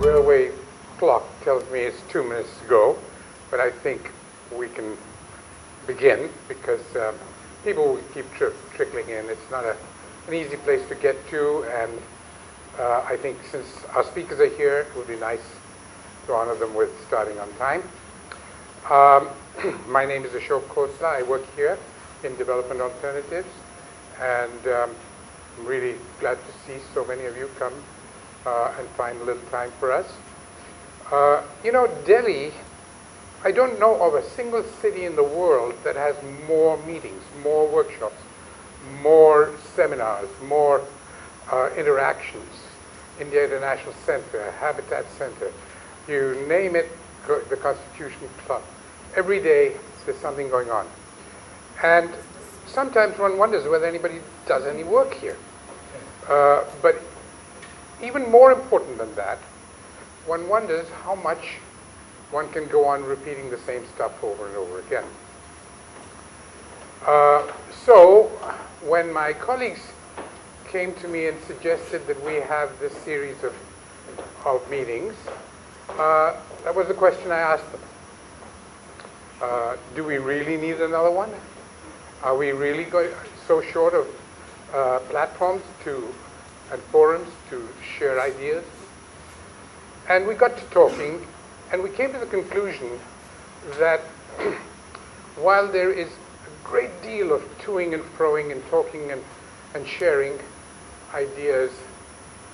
railway clock tells me it's 2 minutes to go, but I think we can begin because people will keep trickling in. It's not an easy place to get to, and I think since our speakers are here, it would be nice to honor them with starting on time. My name is Ashok Khosla. I work here in Development Alternatives, and I'm really glad to see so many of you come and find a little time for us. Delhi, I don't know of a single city in the world that has more meetings, more workshops, more seminars, more interactions. India International Center, Habitat Center, you name it, the Constitution Club. Every day there's something going on. And sometimes one wonders whether anybody does any work here. But even more important than that, one wonders how much one can go on repeating the same stuff over and over again. So when my colleagues came to me and suggested that we have this series of meetings, that was the question I asked them. Do we really need another one? Are we really so short of platforms and forums to share ideas? And we got to talking, and we came to the conclusion that while there is a great deal of toing and froing and talking and sharing ideas,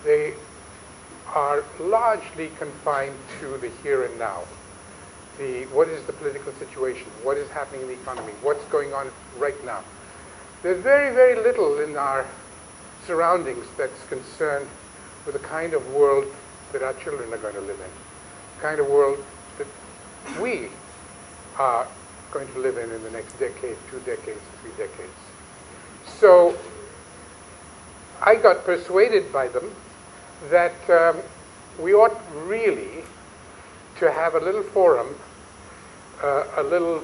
they are largely confined to the here and now. What is the political situation? What is happening in the economy? What's going on right now? There's very, very little in our surroundings that's concerned with the kind of world that our children are going to live in, the kind of world that we are going to live in the next decade, 2 decades, 3 decades. So I got persuaded by them that we ought really to have a little forum, a little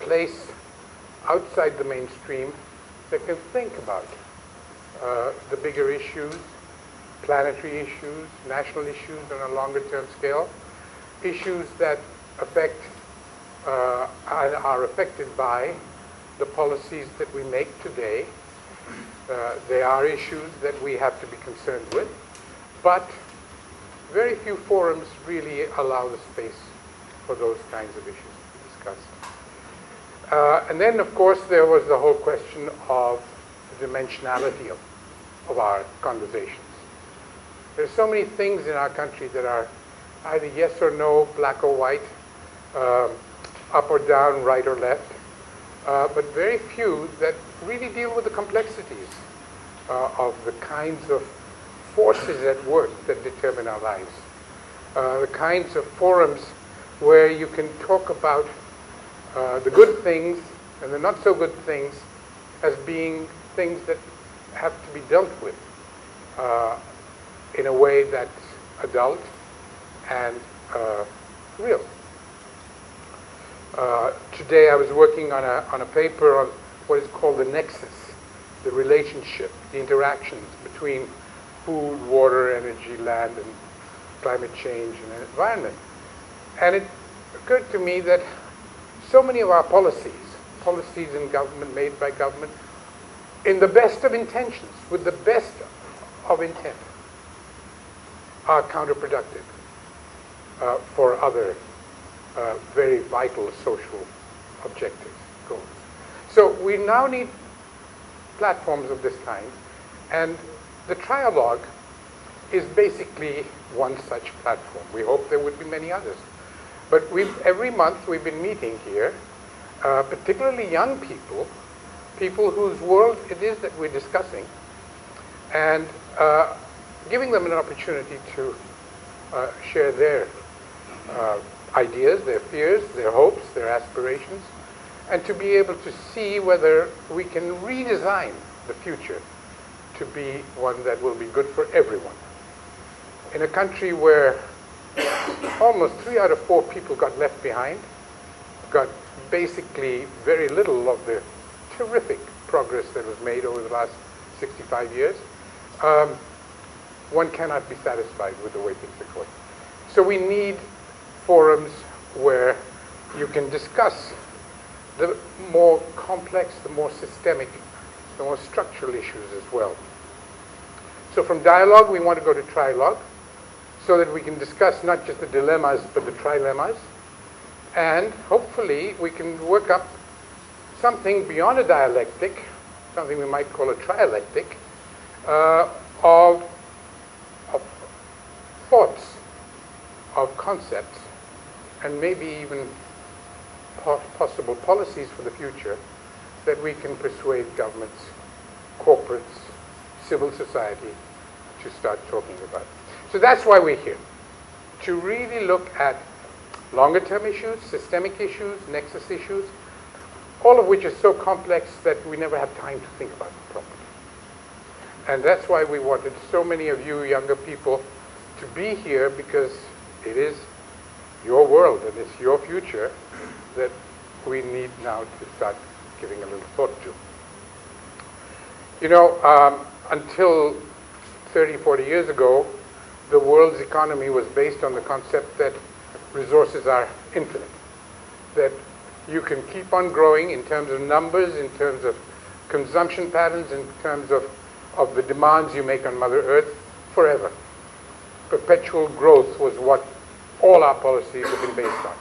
place outside the mainstream that can think about the bigger issues, planetary issues, national issues on a longer term scale, issues that affect and are affected by the policies that we make today. They are issues that we have to be concerned with, but very few forums really allow the space for those kinds of issues to be discussed. And then, of course, there was the whole question of the dimensionality of our conversations. There's so many things in our country that are either yes or no, black or white, up or down, right or left, but very few that really deal with the complexities of the kinds of forces at work that determine our lives, the kinds of forums where you can talk about the good things and the not so good things as being things that have to be dealt with in a way that's adult and real. Today I was working on a paper on what is called the nexus, the relationship, the interactions between food, water, energy, land, and climate change and environment. And it occurred to me that so many of our policies in government, made by government, in the best of intentions, with the best of intent, are counterproductive for other very vital social objectives, goals. So we now need platforms of this kind, and the Trialogue is basically one such platform. We hope there would be many others. But every month we've been meeting here, particularly young people whose world it is that we're discussing, and giving them an opportunity to share their ideas, their fears, their hopes, their aspirations, and to be able to see whether we can redesign the future to be one that will be good for everyone. In a country where almost 3 out of 4 people got left behind, got basically very little of the terrific progress that was made over the last 65 years, one cannot be satisfied with the way things are going. So we need forums where you can discuss the more complex, the more systemic, the more structural issues as well. So from dialogue, we want to go to trilogue, so that we can discuss not just the dilemmas, but the trilemmas. And hopefully, we can work up something beyond a dialectic, something we might call a trialectic, of thoughts, of concepts, and maybe even possible policies for the future that we can persuade governments, corporates, civil society to start talking about. So that's why we're here, to really look at longer-term issues, systemic issues, nexus issues, all of which are so complex that we never have time to think about them properly. And that's why we wanted so many of you younger people to be here, because it is your world and it's your future that we need now to start giving a little thought to. You know, until 30, 40 years ago, the world's economy was based on the concept that resources are infinite, that you can keep on growing in terms of numbers, in terms of consumption patterns, in terms of the demands you make on Mother Earth forever. Perpetual growth was what all our policies have been based on.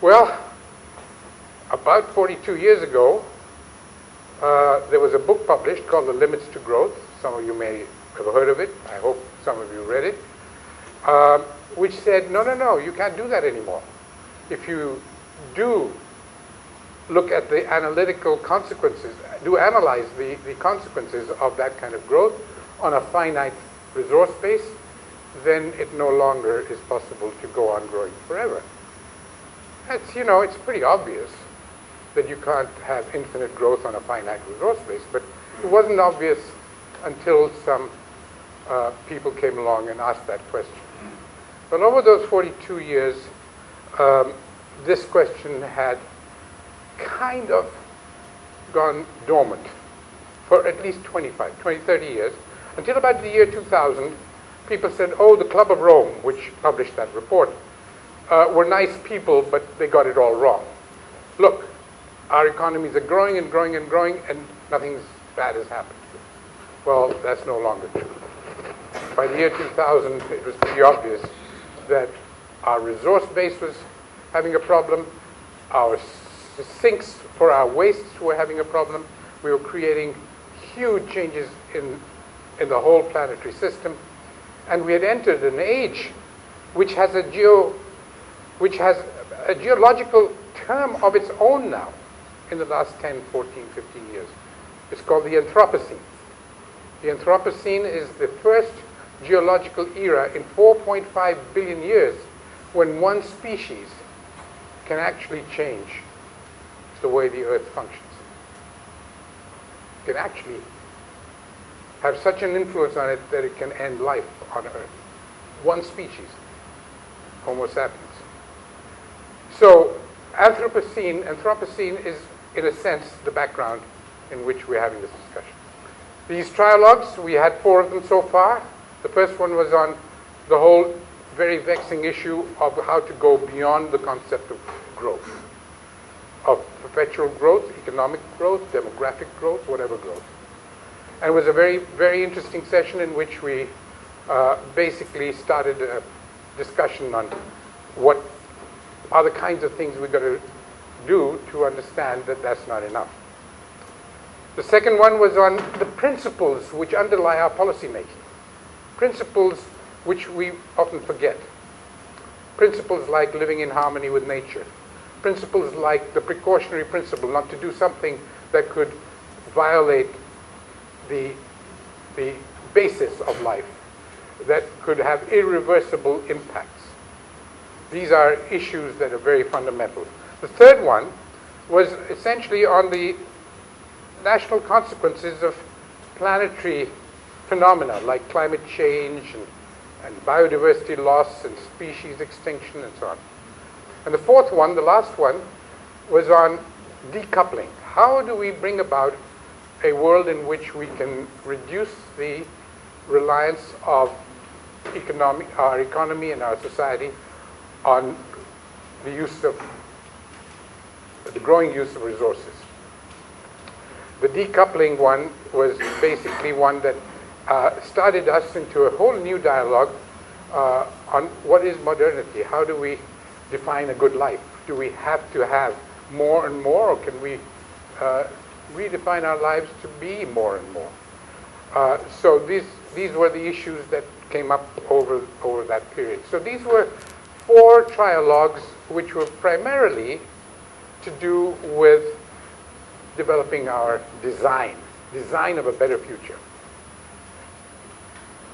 Well, about 42 years ago, there was a book published called The Limits to Growth. Some of you may have heard of it. I hope some of you read it. Which said, no, you can't do that anymore. If you do look at the analytical consequences, do analyze the consequences of that kind of growth on a finite resource base, then it no longer is possible to go on growing forever. That's, you know, it's pretty obvious that you can't have infinite growth on a finite resource base, but it wasn't obvious until some people came along and asked that question. But over those 42 years, this question had kind of gone dormant for at least 20, 30 years, until about the year 2000, people said, oh, the Club of Rome, which published that report, were nice people, but they got it all wrong. Look, our economies are growing and growing and growing, and nothing bad has happened. Well, that's no longer true. By the year 2000, it was pretty obvious that our resource base was having a problem, our sinks for our wastes were having a problem, we were creating huge changes in the whole planetary system, and we had entered an age which has a geological term of its own now in the last 10, 14, 15 years. It's called the Anthropocene. The Anthropocene is the first geological era in 4.5 billion years when one species can actually change the way the Earth functions. It can actually have such an influence on it that it can end life on Earth. One species, Homo sapiens. So Anthropocene is, in a sense, the background in which we're having this discussion. These trialogues, we had 4 of them so far. The first one was on the whole very vexing issue of how to go beyond the concept of growth, of perpetual growth, economic growth, demographic growth, whatever growth. And it was a very, very interesting session in which we basically started a discussion on what are the kinds of things we've got to do to understand that that's not enough. The second one was on the principles which underlie our policy making. Principles which we often forget. Principles like living in harmony with nature. Principles like the precautionary principle, not to do something that could violate the basis of life, that could have irreversible impacts. These are issues that are very fundamental. The third one was essentially on the national consequences of planetary phenomena like climate change and biodiversity loss and species extinction and so on. And the fourth one, the last one, was on decoupling. How do we bring about a world in which we can reduce the reliance of our economy and our society on the growing use of resources. The decoupling one was basically one that started us into a whole new dialogue on what is modernity. How do we define a good life? Do we have to have more and more, or can we redefine our lives to be more and more? So these were the issues that came up over that period. So these were 4 trialogues which were primarily to do with developing our design of a better future.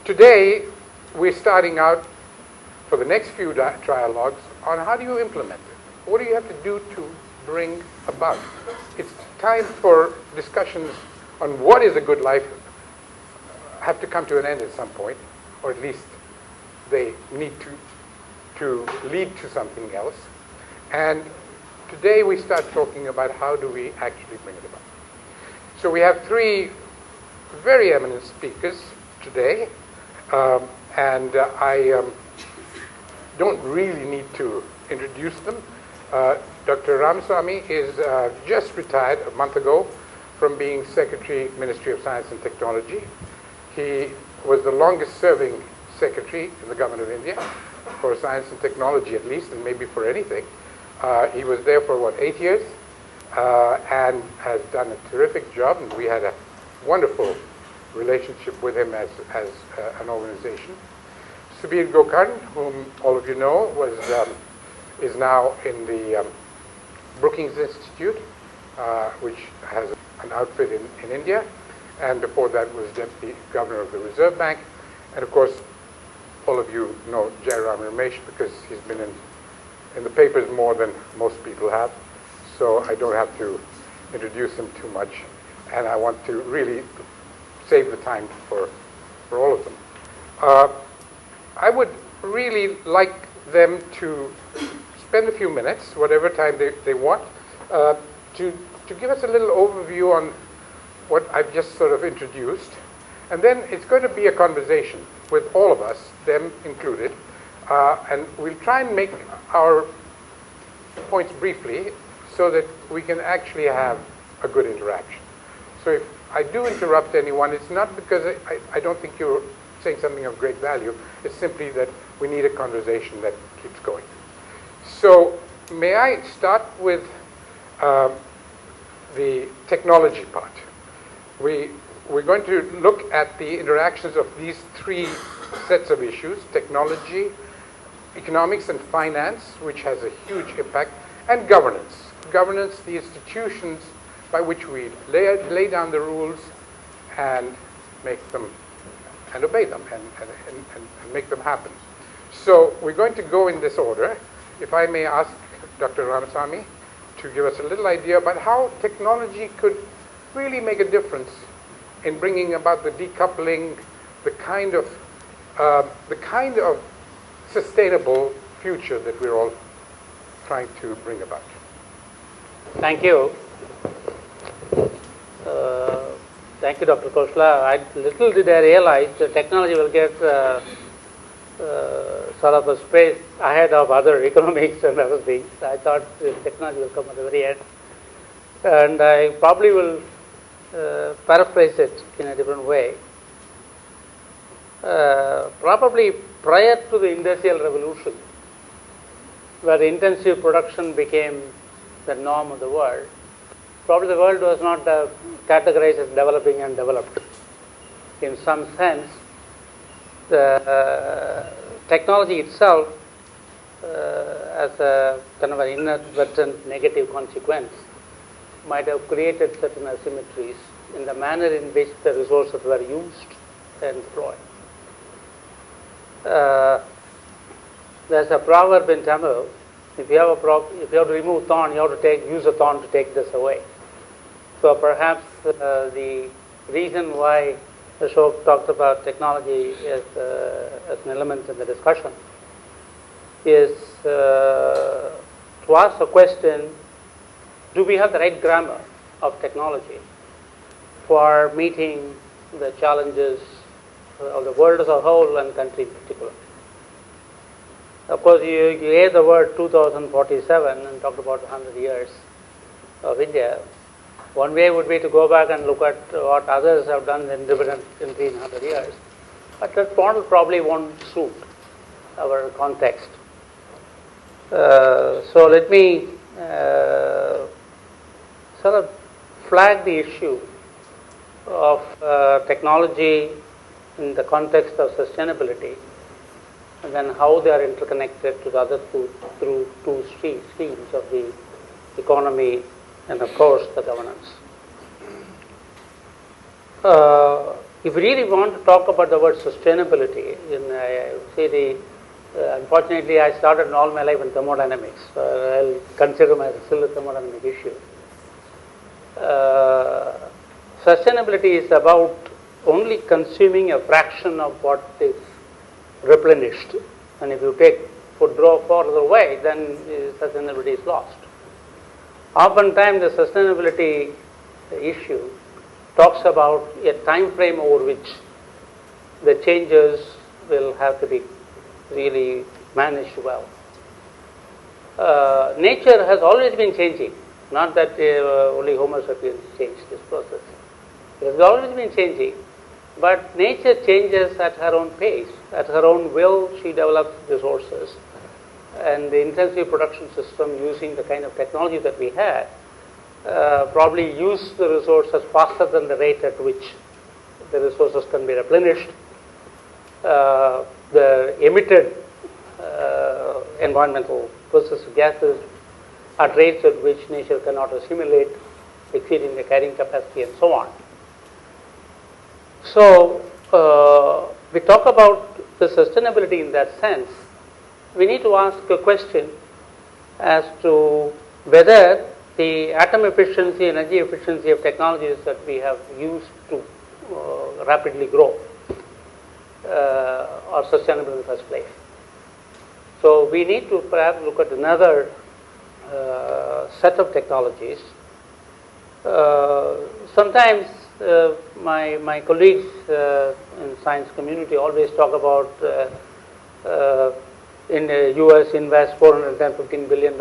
Today, we're starting out for the next few trialogues on how do you implement it? What do you have to do to bring about? It's time for discussions on what is a good life have to come to an end at some point, or at least they need to lead to something else. And today we start talking about how do we actually bring it about. So we have 3 very eminent speakers today, and I don't really need to introduce them. Dr. Ramasami is just retired a month ago from being Secretary, Ministry of Science and Technology. He was the longest serving secretary in the government of India, for science and technology at least, and maybe for anything. He was there for, 8 years, and has done a terrific job, and we had a wonderful relationship with him as an organization. Subir Gokarn, whom all of you know, is now in the Brookings Institute, which has an outfit in India, and before that was Deputy Governor of the Reserve Bank. And of course, all of you know Jairam Ramesh because he's been in the papers more than most people have, so I don't have to introduce him too much, and I want to really save the time for all of them. I would really like them to spend a few minutes, whatever time they want, to give us a little overview on what I've just sort of introduced. And then it's going to be a conversation with all of us, them included, and we'll try and make our points briefly so that we can actually have a good interaction. So if I do interrupt anyone, it's not because I don't think you're saying something of great value. It's simply that we need a conversation that keeps going. So may I start with the technology part? We're going to look at the interactions of these 3 sets of issues: technology, economics and finance, which has a huge impact, and governance. Governance, the institutions by which we lay down the rules and make them and obey them and make them happen. So we're going to go in this order. If I may ask Dr. Ramasami to give us a little idea about how technology could really make a difference in bringing about the decoupling, the kind of sustainable future that we're all trying to bring about. Thank you. Thank you, Dr. Khosla. Little did I realize that technology will get sort of a space ahead of other economics and other things. I thought the technology will come at the very end. And I probably will paraphrase it in a different way. Probably prior to the Industrial Revolution, where intensive production became the norm of the world, probably the world was not categorized as developing and developed. In some sense, the technology itself, as a kind of an inadvertent negative consequence, might have created certain asymmetries in the manner in which the resources were used and deployed. There's a proverb in Tamil: if you have to remove thorn, you have to use a thorn to take this away. So perhaps the reason why Ashok talked about technology as an element in the discussion is to ask the question: do we have the right grammar of technology for meeting the challenges of the world as a whole and country in particular. Of course, you hear the word 2047 and talked about 100 years of India. One way would be to go back and look at what others have done in different in 300 years. But that model probably won't suit our context. So let me sort of flag the issue of technology in the context of sustainability, and then how they are interconnected to the other two streams of the economy and, of course, the governance. If we really want to talk about the word sustainability, unfortunately, I started all my life in thermodynamics. I'll consider myself still a thermodynamic issue. Sustainability is about only consuming a fraction of what is replenished. And if you draw further away, then sustainability is lost. Oftentimes, the sustainability issue talks about a time frame over which the changes will have to be really managed well. Nature has always been changing, not that only Homo sapiens changed this process. It has always been changing, but nature changes at her own pace, at her own will. She develops resources, and the intensive production system using the kind of technology that we had probably use the resources faster than the rate at which the resources can be replenished. The emitted environmental process gases at rates at which nature cannot assimilate, exceeding the carrying capacity and so on. So, we talk about the sustainability in that sense. We need to ask a question as to whether the atom efficiency, energy efficiency of technologies that we have used to rapidly grow are sustainable in the first place. So we need to perhaps look at another set of technologies. Sometimes my colleagues in science community always talk about in the US invest $415 billion,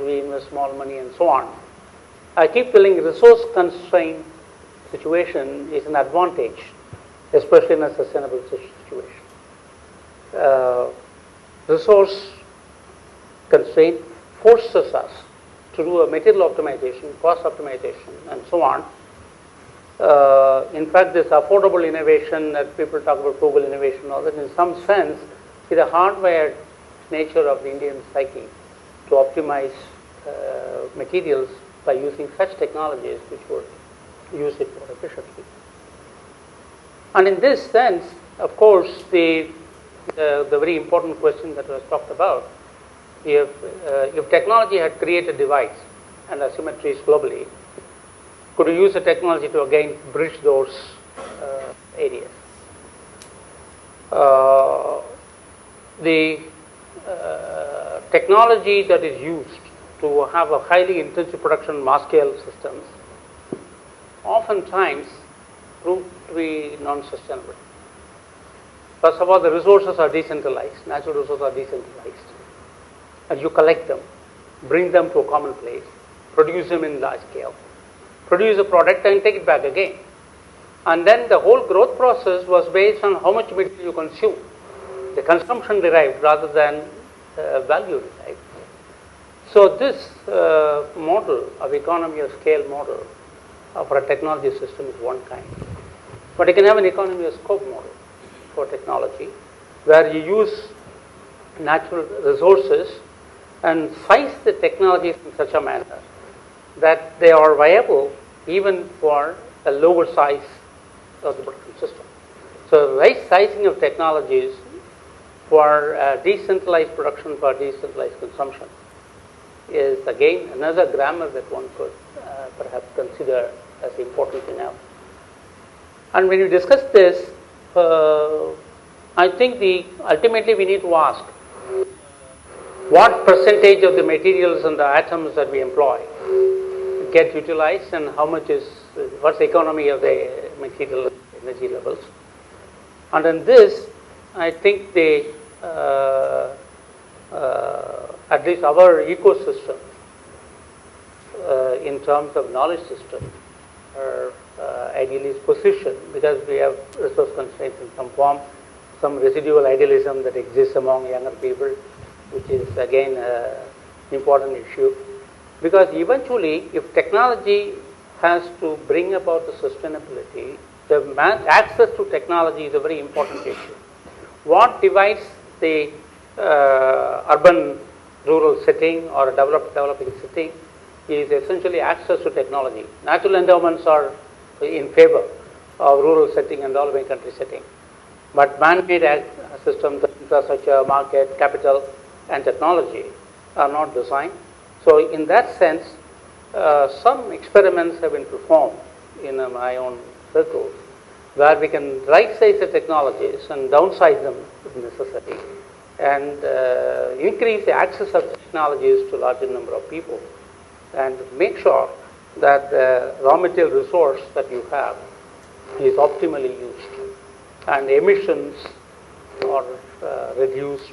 we invest small money and so on. I keep telling resource constraint situation is an advantage, especially in a sustainable situation. Resource constraint forces us to do a material optimization, cost optimization, and so on. In fact, this affordable innovation that people talk about, frugal innovation, all that, in some sense, is a hardwired nature of the Indian psyche to optimize materials by using such technologies which would use it more efficiently. And in this sense, of course, the very important question that was talked about, if technology had created divides and asymmetries globally, could you use the technology to again bridge those areas? The technology that is used to have a highly intensive production mass scale systems oftentimes prove to be non-sustainable. First of all, the resources are decentralized, natural resources are decentralized, and you collect them, bring them to a common place, produce them in large scale, produce a product and take it back again. And then the whole growth process was based on how much material you consume, the consumption derived rather than value derived. So this model of economy of scale model for a technology system is one kind. But you can have an economy of scope model for technology where you use natural resources and size the technologies in such a manner that they are viable even for a lower size of the production system. So right sizing of technologies for decentralized production, for decentralized consumption is again another grammar that one could perhaps consider as important enough. And when you discuss this, I think ultimately we need to ask what percentage of the materials and the atoms that we employ get utilized and how much what's the economy of the material energy levels. And in this, I think at least our ecosystem, in terms of knowledge system, are ideally positioned because we have resource constraints in some form, some residual idealism that exists among younger people, which is again an important issue. Because eventually, if technology has to bring about the sustainability, the access to technology is a very important issue. What divides the urban-rural setting or a developing setting is essentially access to technology. Natural endowments are in favor of rural setting and developing country setting. But man-made systems, infrastructure, market, capital, and technology are not designed. So in that sense, some experiments have been performed in my own circles where we can right-size the technologies and downsize them if necessary and increase the access of technologies to a larger number of people and make sure that the raw material resource that you have is optimally used and emissions are reduced,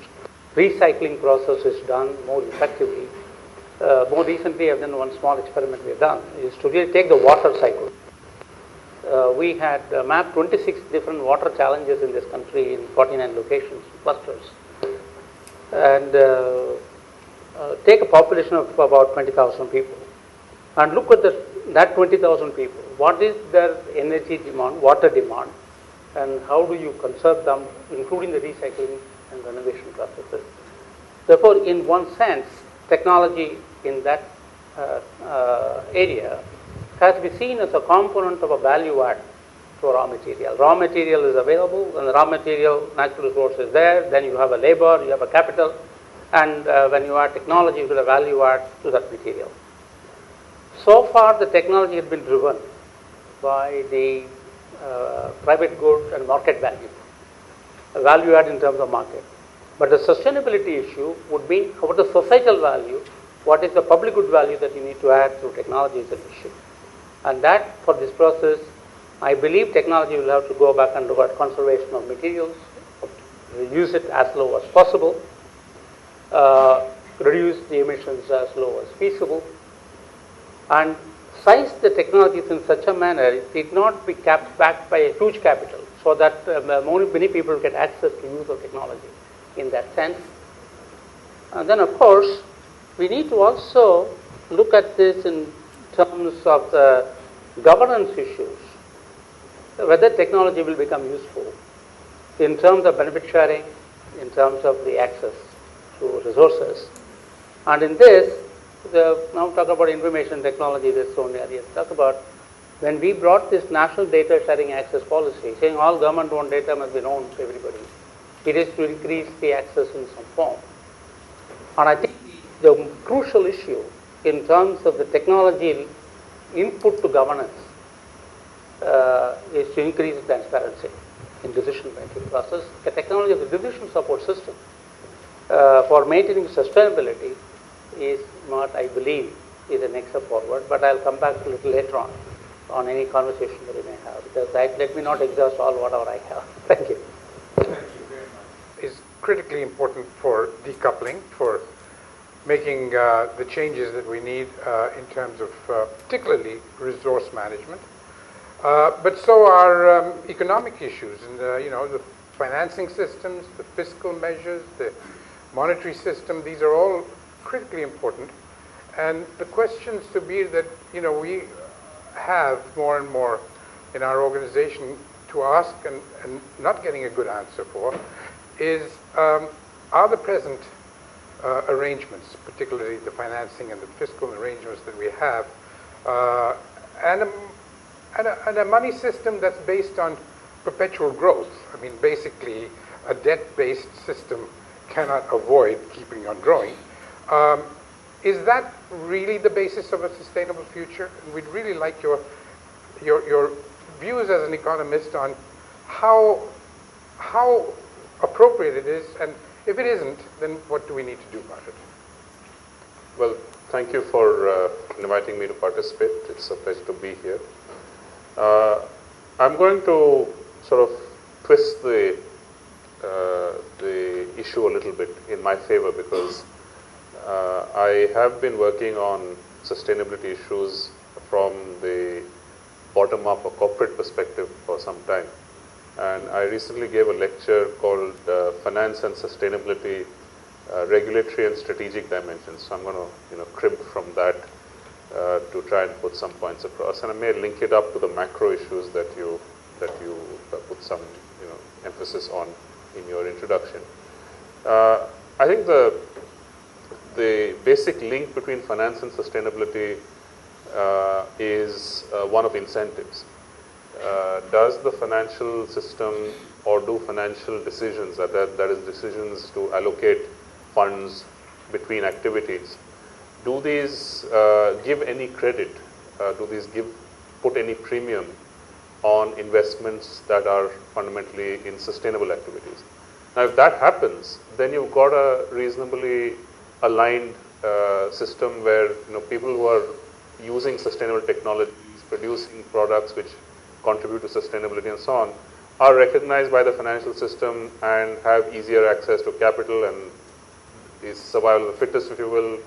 recycling process is done more effectively. More recently, I've done one small experiment we have done, is to really take the water cycle. We had mapped 26 different water challenges in this country in 49 locations, clusters, and take a population of about 20,000 people and look at that 20,000 people. What is their energy demand, water demand, and how do you conserve them, including the recycling and renovation processes. Therefore, in one sense, technology in that area has to be seen as a component of a value add to raw material. Raw material is available, and the raw material, natural resource is there, then you have a labor, you have a capital, and when you add technology, you will have value add to that material. So far, the technology has been driven by the private good and market value add in terms of market. But the sustainability issue would be what the societal value, what is the public good value that you need to add through technology is an issue. And that, for this process, I believe technology will have to go back and look at conservation of materials, reduce it as low as possible, reduce the emissions as low as feasible, and size the technologies in such a manner it need not be backed by a huge capital, so that many people get access to use of technology in that sense. And then, of course, we need to also look at this in terms of the governance issues, whether technology will become useful in terms of benefit sharing, in terms of the access to resources. And in this, now talk about information technology, this only area to talk about. When we brought this national data sharing access policy, saying all government-owned data must be known to everybody, it is to increase the access in some form. And I think the crucial issue in terms of the technology input to governance is to increase transparency in decision-making process. The technology of the decision support system for maintaining sustainability is what I believe is the next step forward, but I'll come back a little later on any conversation that we may have, because let me not exhaust all whatever I have. Thank you. Thank you very much. Is critically important for decoupling, for making the changes that we need in terms of particularly resource management. But so are economic issues, and the financing systems, the fiscal measures, the monetary system. These are all critically important. And the questions, Subir, that we have more and more in our organization to ask and not getting a good answer for is, are the present arrangements, particularly the financing and the fiscal arrangements that we have, and a money system that's based on perpetual growth. I mean, basically, a debt-based system cannot avoid keeping on growing. Is that really the basis of a sustainable future? And we'd really like your views as an economist on how appropriate it is, and if it isn't, then what do we need to do about it? Well, thank you for inviting me to participate. It's a pleasure to be here. I'm going to sort of twist the issue a little bit in my favor, because I have been working on sustainability issues from the bottom-up or corporate perspective for some time. And I recently gave a lecture called Finance and Sustainability, Regulatory and Strategic Dimensions. So I'm going to crimp from that to try and put some points across. And I may link it up to the macro issues that you put some emphasis on in your introduction. I think the basic link between finance and sustainability is one of incentives. Does the financial system, or do financial decisions, that is decisions to allocate funds between activities, do these give any credit? Do these put any premium on investments that are fundamentally in sustainable activities? Now, if that happens, then you've got a reasonably aligned system where people who are using sustainable technologies, producing products which contribute to sustainability and so on, are recognized by the financial system and have easier access to capital, and is survival of the fittest, if you will.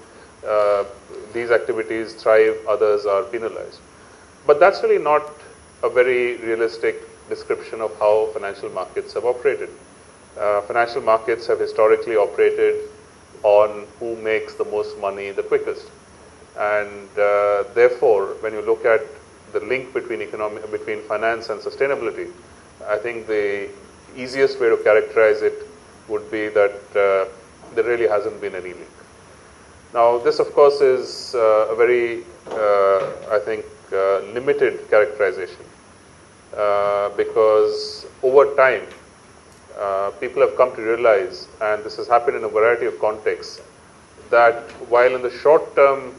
These activities thrive, others are penalized. But that's really not a very realistic description of how financial markets have operated. Financial markets have historically operated on who makes the most money the quickest. And therefore, when you look at the link between finance and sustainability, I think the easiest way to characterize it would be that there really hasn't been any link. Now, this of course is a very, I think, limited characterization, because over time, people have come to realize, and this has happened in a variety of contexts, that while in the short term,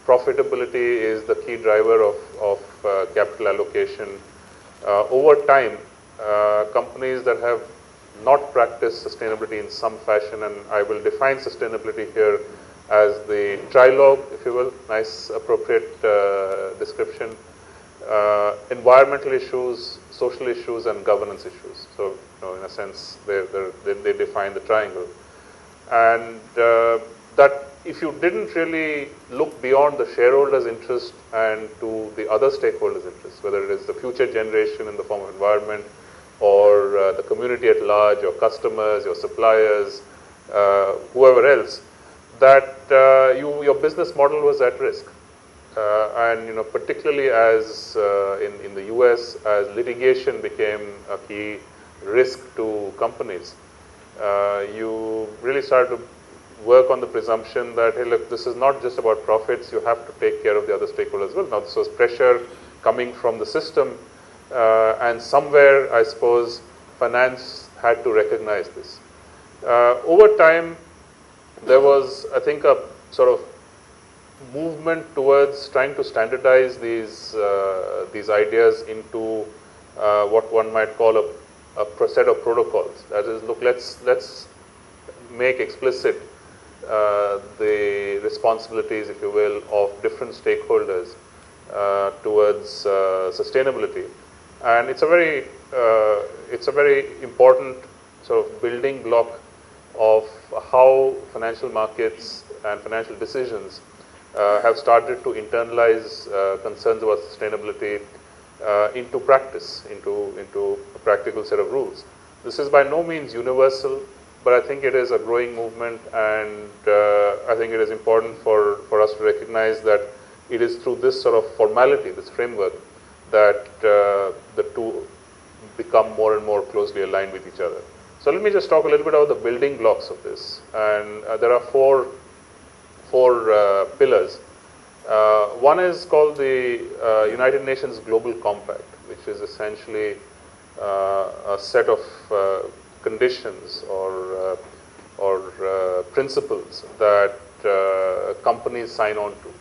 profitability is the key driver of capital allocation, over time, companies that have not practiced sustainability in some fashion, and I will define sustainability here as the trilogue, if you will, nice appropriate description, environmental issues, social issues, and governance issues. So, in a sense, they define the triangle. And that if you didn't really look beyond the shareholders' interest and to the other stakeholders' interests, whether it is the future generation in the form of environment, or the community at large, your customers, your suppliers, whoever else, that your business model was at risk. And particularly as in the US, as litigation became a key risk to companies, you really started to work on the presumption that, hey, look, this is not just about profits, you have to take care of the other stakeholders as well. Now, this was pressure coming from the system, and somewhere, I suppose, finance had to recognize this. Over time, there was, I think, a sort of movement towards trying to standardize these ideas into what one might call a set of protocols. That is, look, let's make explicit the responsibilities, if you will, of different stakeholders towards sustainability. And it's a very important sort of building block of how financial markets and financial decisions have started to internalize concerns about sustainability into practice, into a practical set of rules. This is by no means universal, but I think it is a growing movement, and I think it is important for us to recognize that it is through this sort of formality, this framework, that the two become more and more closely aligned with each other. So let me just talk a little bit about the building blocks of this. And there are four pillars. One is called the United Nations Global Compact, which is essentially a set of conditions or principles that companies sign on to.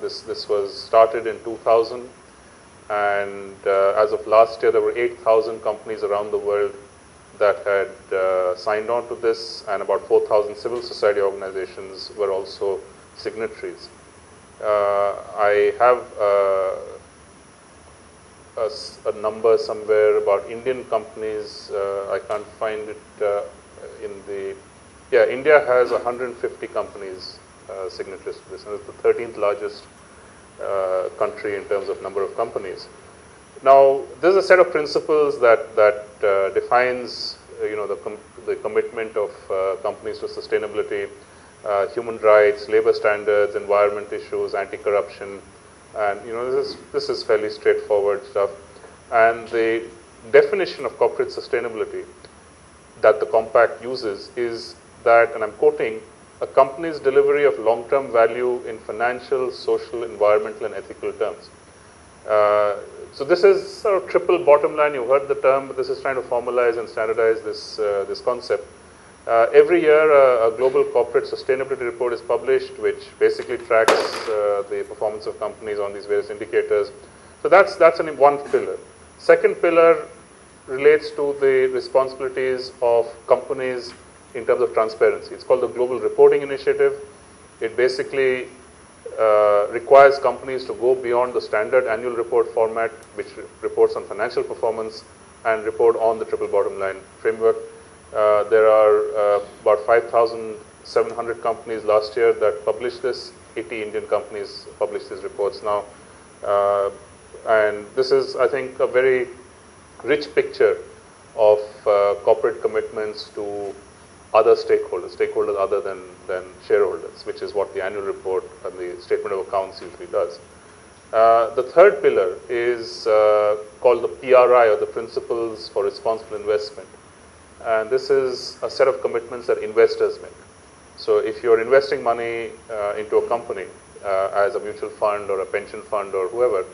This was started in 2000, and as of last year, there were 8,000 companies around the world that had signed on to this, and about 4,000 civil society organizations were also signatories. I have a number somewhere about Indian companies. I can't find it in the. Yeah, India has 150 companies signatories to this, and it's the 13th largest country in terms of number of companies. Now, there's a set of principles that defines, the commitment of companies to sustainability, human rights, labor standards, environment issues, anti-corruption, and this is fairly straightforward stuff. And the definition of corporate sustainability that the compact uses is that, and I'm quoting, a company's delivery of long-term value in financial, social, environmental, and ethical terms. So this is sort of triple bottom line. You heard the term, but this is trying to formalize and standardize this concept. Every year, a global corporate sustainability report is published, which basically tracks the performance of companies on these various indicators. So that's one pillar. Second pillar relates to the responsibilities of companies in terms of transparency. It's called the Global Reporting Initiative. It basically requires companies to go beyond the standard annual report format, which reports on financial performance, and report on the triple bottom line framework. There are about 5,700 companies last year that published this. 80 Indian companies publish these reports now. And this is, I think, a very rich picture of corporate commitments to other stakeholders other than shareholders, which is what the annual report and the statement of accounts usually does. The third pillar is called the PRI, or the Principles for Responsible Investment. And this is a set of commitments that investors make. So if you're investing money into a company as a mutual fund or a pension fund or whoever,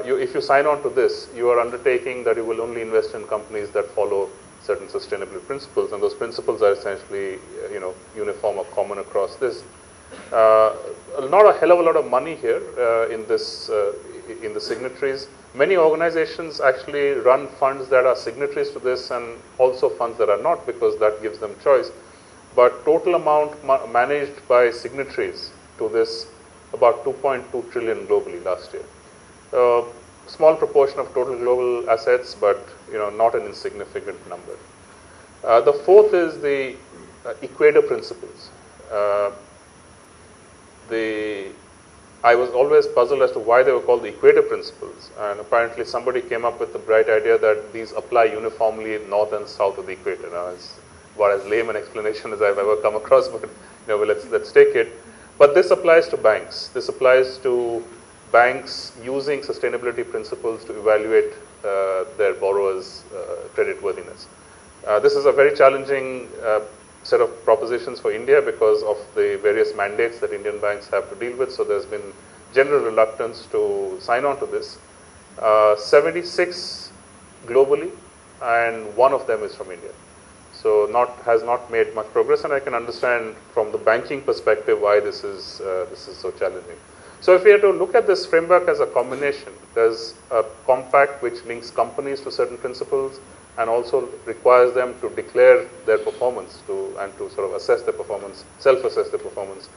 if you sign on to this, you are undertaking that you will only invest in companies that follow certain sustainability principles, and those principles are essentially, uniform or common across this. Not a hell of a lot of money here in this, in the signatories. Many organizations actually run funds that are signatories to this, and also funds that are not, because that gives them choice. But total amount managed by signatories to this, about 2.2 trillion globally last year. Small proportion of total global assets, but not an insignificant number. The fourth is the Equator Principles. I was always puzzled as to why they were called the Equator Principles, and apparently somebody came up with the bright idea that these apply uniformly north and south of the equator. Now, it's about as lame an explanation as I've ever come across, but let's take it. But this applies to banks. This applies to banks using sustainability principles to evaluate their borrowers' creditworthiness. This is a very challenging set of propositions for India because of the various mandates that Indian banks have to deal with. So there's been general reluctance to sign on to this. 76 globally, and one of them is from India. So has not made much progress, and I can understand from the banking perspective why this is so challenging. So if we are to look at this framework as a combination, there's a compact which links companies to certain principles and also requires them to declare their performance and to sort of assess their performance, self-assess their performance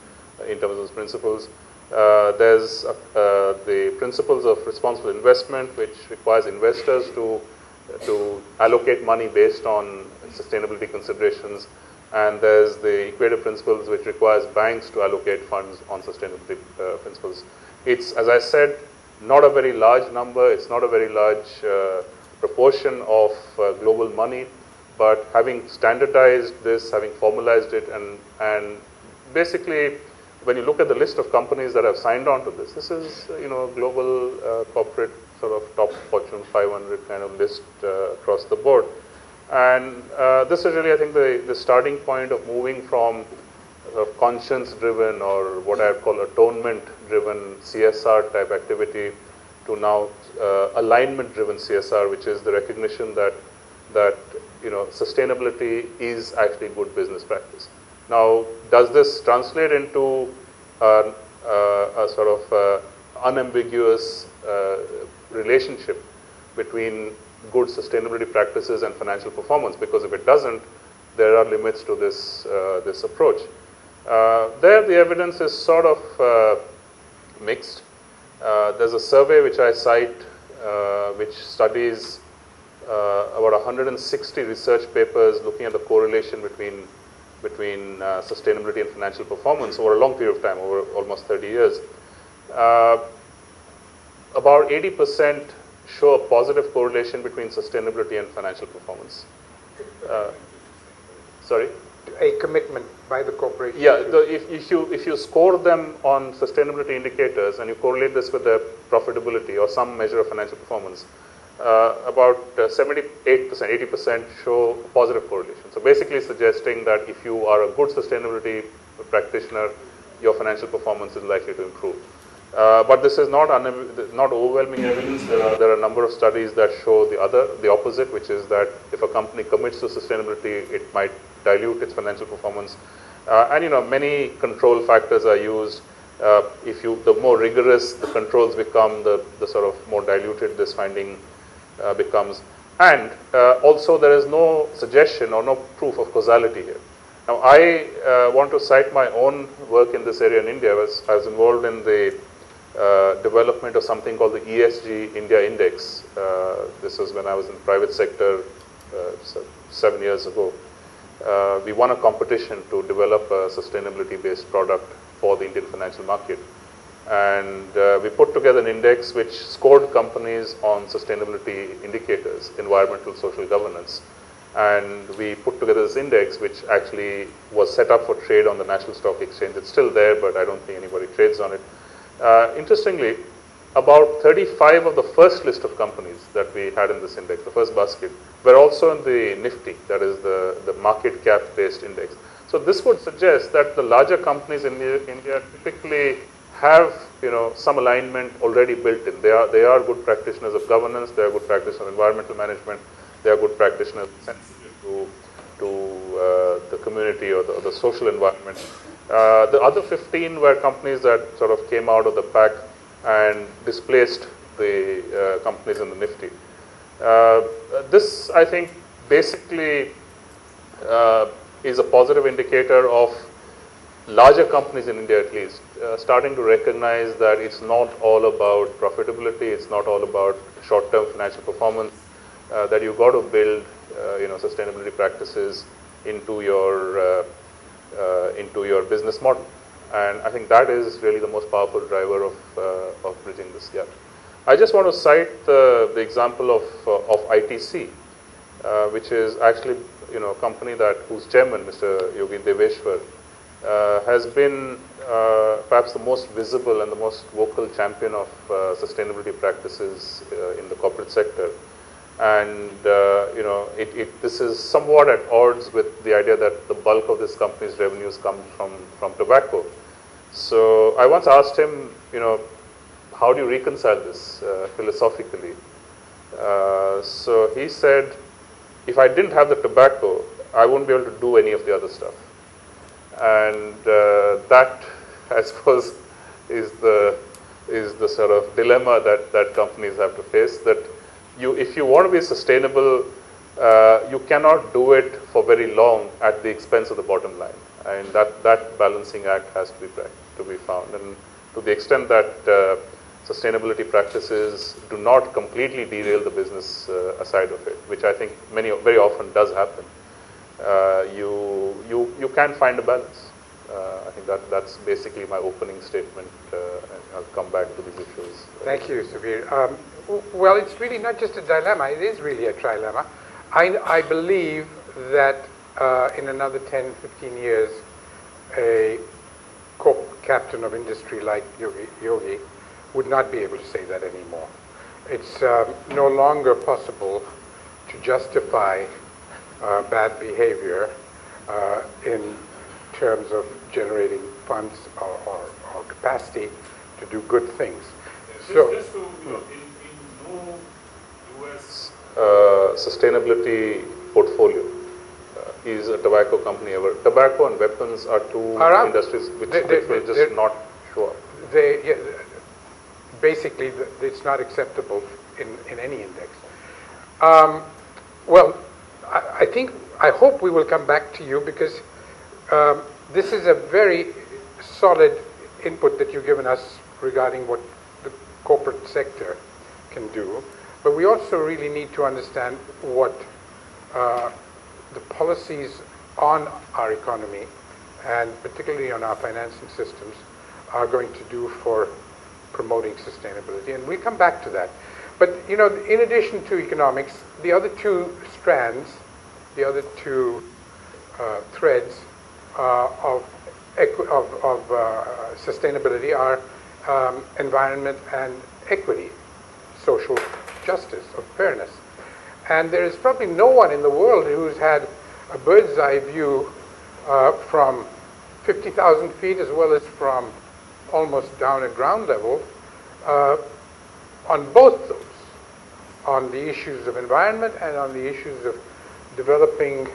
in terms of those principles. There's the principles of responsible investment, which requires investors to allocate money based on sustainability considerations. And there's the Equator Principles, which requires banks to allocate funds on sustainability principles. It's, as I said, not a very large number. It's not a very large proportion of global money. But having standardized this, having formalized it, and basically, when you look at the list of companies that have signed on to this, this is global corporate sort of top Fortune 500 kind of list across the board. And this is really, I think, the starting point of moving from conscience-driven or what I call atonement-driven CSR type activity to now alignment-driven CSR, which is the recognition that sustainability is actually good business practice. Now, does this translate into a sort of unambiguous relationship between good sustainability practices and financial performance? Because if it doesn't, there are limits to this approach. There, the evidence is sort of mixed. There's a survey which I cite which studies about 160 research papers looking at the correlation between sustainability and financial performance over a long period of time, over almost 30 years. About 80% show a positive correlation between sustainability and financial performance. Sorry? A commitment by the corporation. Yeah, if you score them on sustainability indicators and you correlate this with their profitability or some measure of financial performance, about 78%, 80% show positive correlation. So basically suggesting that if you are a good sustainability practitioner, your financial performance is likely to improve. But this is not overwhelming evidence. There are a number of studies that show the opposite, which is that if a company commits to sustainability, it might dilute its financial performance. And many control factors are used. The more rigorous the controls become, the sort of more diluted this finding becomes. And also there is no suggestion or no proof of causality here. Now I want to cite my own work in this area in India. I was involved in the development of something called the ESG India Index. This was when I was in the private sector 7 years ago. We won a competition to develop a sustainability-based product for the Indian financial market. And we put together an index which scored companies on sustainability indicators, environmental, social governance. And we put together this index which actually was set up for trade on the National Stock Exchange. It's still there, but I don't think anybody trades on it. Interestingly, about 35 of the first list of companies that we had in this index, the first basket, were also in the Nifty, that is the market cap based index. So this would suggest that the larger companies in India typically have some alignment already built in. They are good practitioners of governance, they are good practitioners of environmental management, they are good practitioners sensitive to the community or the social environment. The other 15 were companies that sort of came out of the pack and displaced the companies in the Nifty. This, I think, basically is a positive indicator of larger companies in India at least starting to recognize that it's not all about profitability, it's not all about short-term financial performance, that you've got to build sustainability practices into your business model. And I think that is really the most powerful driver of bridging this gap. I just want to cite the example of ITC, which is actually a company whose chairman, Mr. Yogi Deveshwar, has been perhaps the most visible and the most vocal champion of sustainability practices in the corporate sector. And this is somewhat at odds with the idea that the bulk of this company's revenues come from tobacco. So I once asked him, how do you reconcile this philosophically? So he said, if I didn't have the tobacco, I wouldn't be able to do any of the other stuff. And that, I suppose, is the sort of dilemma that companies have to face. That if you want to be sustainable, you cannot do it for very long at the expense of the bottom line, and that balancing act has to be found. And to the extent that sustainability practices do not completely derail the business aside of it, which I think very often does happen, you can find a balance. I think that's basically my opening statement, and I'll come back to these issues. Thank you, Subir. Well, it's really not just a dilemma, it is really a trilemma. I believe that in another 10, 15 years, a corporate captain of industry like Yogi would not be able to say that anymore. It's no longer possible to justify bad behavior in terms of generating funds or capacity to do good things. So, just to, in no US sustainability portfolio is a tobacco company ever. Tobacco and weapons are two industries which will just not show up. Basically, it's not acceptable in any index. Well, I hope we will come back to you because this is a very solid input that you've given us regarding what the corporate sector can do, but we also really need to understand what the policies on our economy, and particularly on our financing systems, are going to do for promoting sustainability. And we'll come back to that. But, you know, in addition to economics, the other two strands, the other two threads of sustainability are environment and equity, social justice, or fairness. And there is probably no one in the world who's had a bird's eye view from 50,000 feet as well as from almost down at ground level on both those, on the issues of environment and on the issues of developing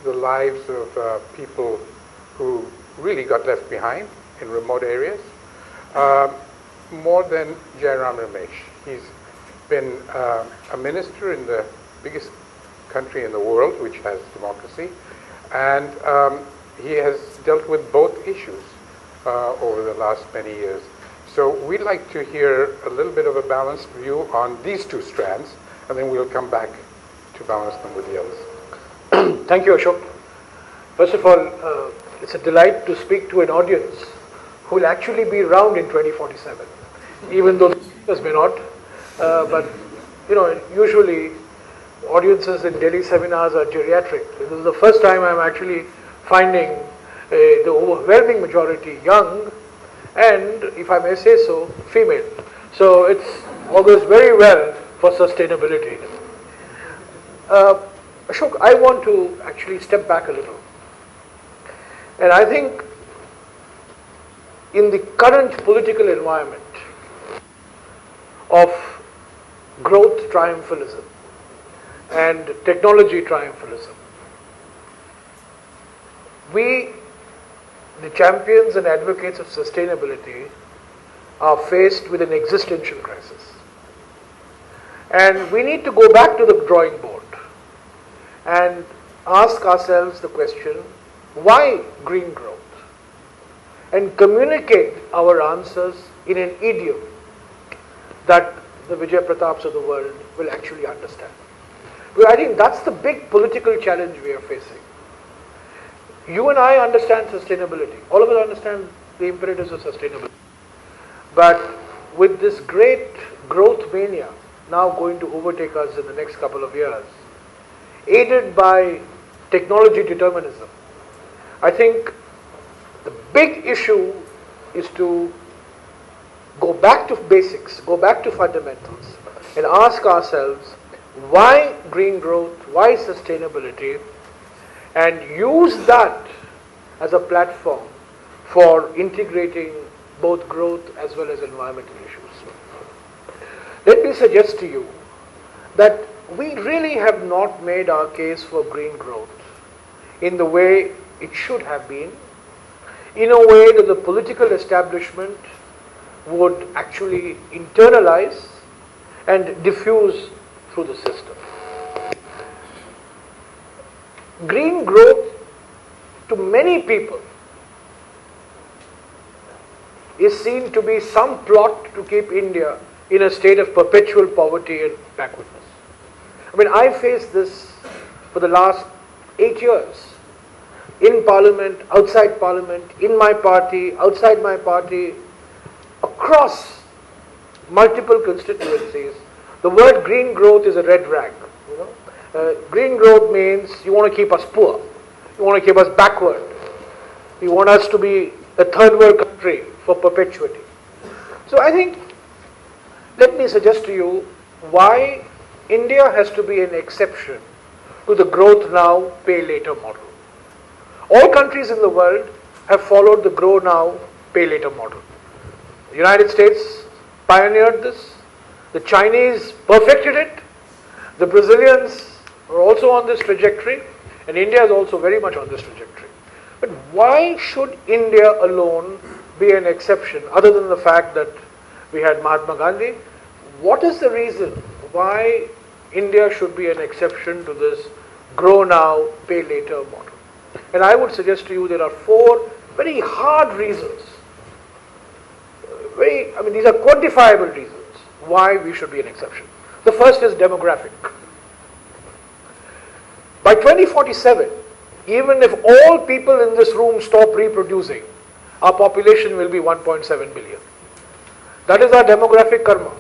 the lives of people who really got left behind in remote areas, more than Jairam Ramesh. He's been a minister in the biggest country in the world which has democracy, and he has dealt with both issues over the last many years. So we'd like to hear a little bit of a balanced view on these two strands, and then we'll come back to balance them with the others. Thank you, Ashok. First of all, it's a delight to speak to an audience who will actually be around in 2047, even though the speakers may not. But, you know, usually audiences in Delhi seminars are geriatric. This is the first time I'm actually finding the overwhelming majority young and, if I may say so, female. So it augurs very well for sustainability. Ashok, I want to actually step back a little. And I think in the current political environment of growth triumphalism and technology triumphalism, we, the champions and advocates of sustainability, are faced with an existential crisis. And we need to go back to the drawing board and ask ourselves the question, why green growth? And communicate our answers in an idiom that the Vijay Prataps of the world will actually understand. Well, I think that's the big political challenge we are facing. You and I understand sustainability. All of us understand the imperatives of sustainability. But with this great growth mania now going to overtake us in the next couple of years, aided by technology determinism, I think the big issue is to go back to basics, go back to fundamentals, and ask ourselves, why green growth, why sustainability, and use that as a platform for integrating both growth as well as environmental issues. Let me suggest to you that we really have not made our case for green growth in the way it should have been, in a way that the political establishment would actually internalize and diffuse through the system. Green growth, to many people, is seen to be some plot to keep India in a state of perpetual poverty and backwardness. I mean, I faced this for the last 8 years. In Parliament, outside Parliament, in my party, outside my party, across multiple constituencies, the word green growth is a red rag. You know? Green growth means you want to keep us poor, you want to keep us backward, you want us to be a third world country for perpetuity. So I think, let me suggest to you why India has to be an exception to the growth now, pay later model. All countries in the world have followed the grow now, pay later model. The United States pioneered this. The Chinese perfected it. The Brazilians are also on this trajectory. And India is also very much on this trajectory. But why should India alone be an exception, other than the fact that we had Mahatma Gandhi? What is the reason why India should be an exception to this grow now, pay later model? And I would suggest to you there are 4 very hard reasons. These are quantifiable reasons why we should be an exception. The first is demographic. By 2047, even if all people in this room stop reproducing, our population will be 1.7 billion. That is our demographic karma.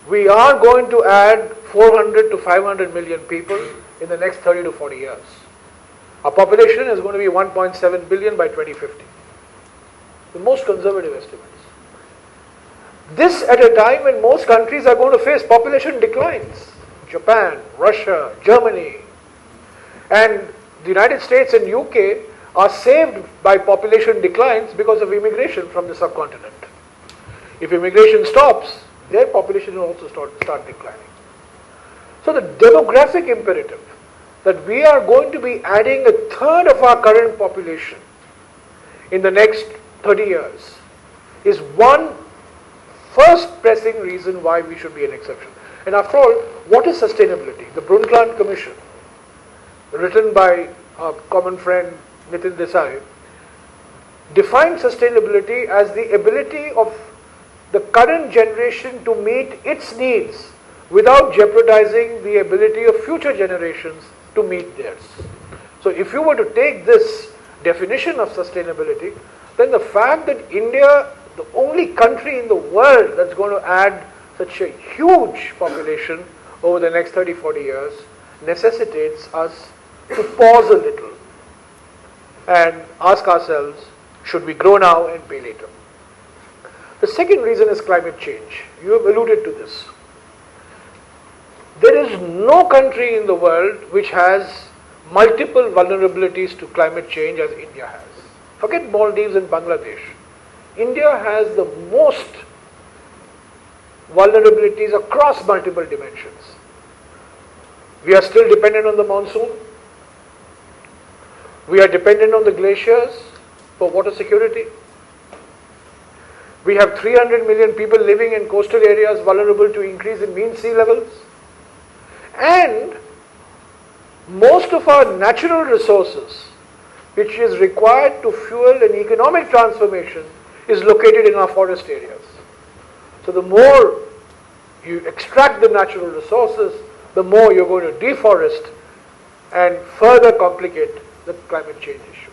We are going to add 400 to 500 million people in the next 30 to 40 years. Our population is going to be 1.7 billion by 2050. The most conservative estimates. This at a time when most countries are going to face population declines. Japan, Russia, Germany, and the United States and UK are saved by population declines because of immigration from the subcontinent. If immigration stops, their population will also start declining. So the demographic imperative that we are going to be adding a third of our current population in the next 30 years is one first pressing reason why we should be an exception. And after all, what is sustainability? The Brundtland Commission, written by our common friend Nitin Desai, defined sustainability as the ability of the current generation to meet its needs without jeopardizing the ability of future generations to meet theirs. So if you were to take this definition of sustainability, then the fact that India, the only country in the world that's going to add such a huge population over the next 30, 40 years, necessitates us to pause a little and ask ourselves, should we grow now and pay later? The second reason is climate change. You have alluded to this. There is no country in the world which has multiple vulnerabilities to climate change as India has. Forget Maldives and Bangladesh. India has the most vulnerabilities across multiple dimensions. We are still dependent on the monsoon. We are dependent on the glaciers for water security. We have 300 million people living in coastal areas vulnerable to increase in mean sea levels. And most of our natural resources, which is required to fuel an economic transformation, is located in our forest areas. So the more you extract the natural resources, the more you're going to deforest and further complicate the climate change issue.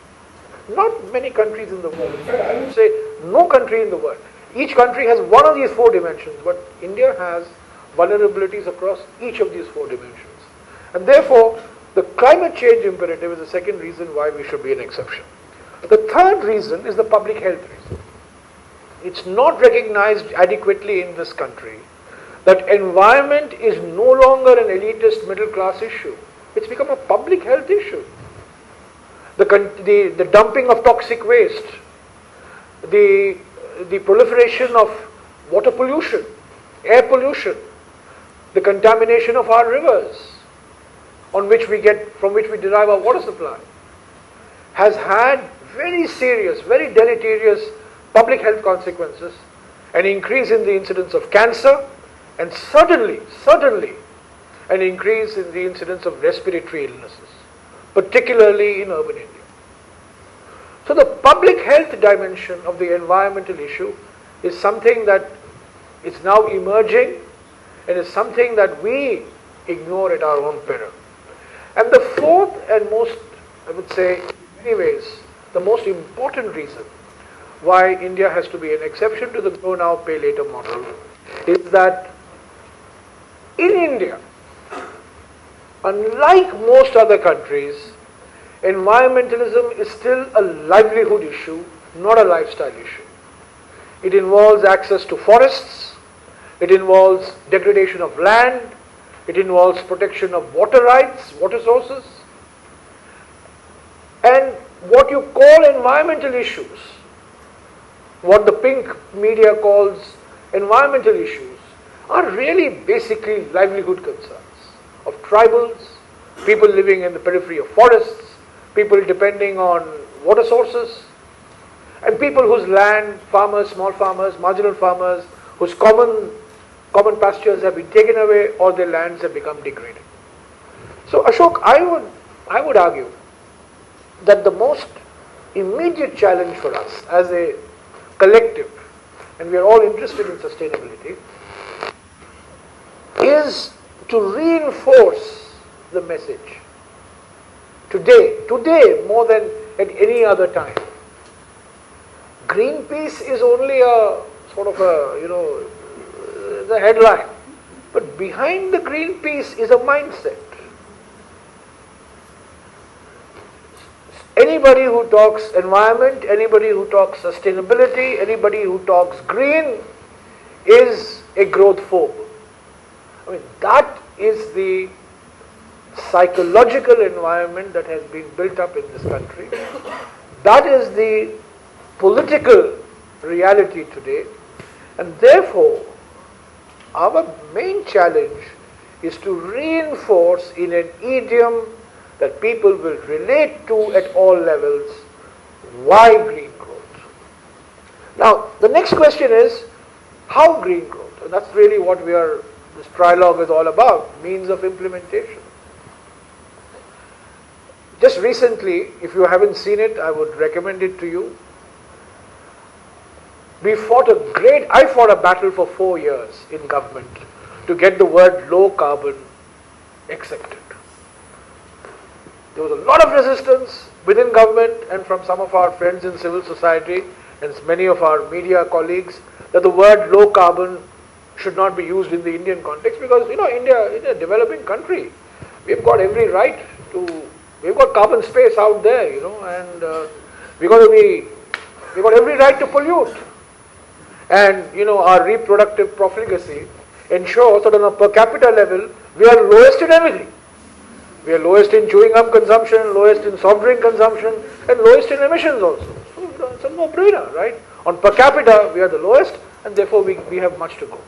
Not many countries in the world, in fact I would say no country in the world. Each country has one of these four dimensions, but India has vulnerabilities across each of these four dimensions. And therefore, the climate change imperative is the second reason why we should be an exception. The third reason is the public health reason. It's not recognized adequately in this country that environment is no longer an elitist middle class issue. It's become a public health issue. The dumping of toxic waste, the proliferation of water pollution, air pollution, the contamination of our rivers, from which we derive our water supply, has had very serious, very deleterious public health consequences, an increase in the incidence of cancer, and certainly an increase in the incidence of respiratory illnesses, particularly in urban India. So the public health dimension of the environmental issue is something that is now emerging and is something that we ignore at our own peril. And the fourth and most, I would say, in many ways, the most important reason why India has to be an exception to the grow now, pay later model is that in India, unlike most other countries, environmentalism is still a livelihood issue, not a lifestyle issue. It involves access to forests, it involves degradation of land, it involves protection of water rights, water sources, and what you call environmental issues, what the pink media calls environmental issues, are really basically livelihood concerns of tribals, people living in the periphery of forests, people depending on water sources, and people whose land, farmers, small farmers, marginal farmers, whose common pastures have been taken away or their lands have become degraded. So Ashok, I would argue that the most immediate challenge for us as a collective and we are all interested in sustainability, is to reinforce the message. Today more than at any other time. Greenpeace is only a sort of a, the headline. But behind the Greenpeace is a mindset. Anybody who talks environment, anybody who talks sustainability, anybody who talks green is a growth phobe. I mean, that is the psychological environment that has been built up in this country. That is the political reality today. And therefore, our main challenge is to reinforce in an idiom that people will relate to at all levels, why green growth? Now, the next question is, how green growth? And that's really what this trilogue is all about, means of implementation. Just recently, if you haven't seen it, I would recommend it to you. I fought a battle for 4 years in government to get the word low carbon accepted. There was a lot of resistance within government and from some of our friends in civil society and many of our media colleagues that the word low carbon should not be used in the Indian context because, India is a developing country. We've got every right we've got carbon space out there, and we've got every right to pollute. And, our reproductive profligacy ensures that on a per capita level, we are lowest in everything. We are lowest in chewing gum consumption, lowest in soft drink consumption, and lowest in emissions also. So it's a no-brainer, right? On per capita, we are the lowest, and therefore we have much to go.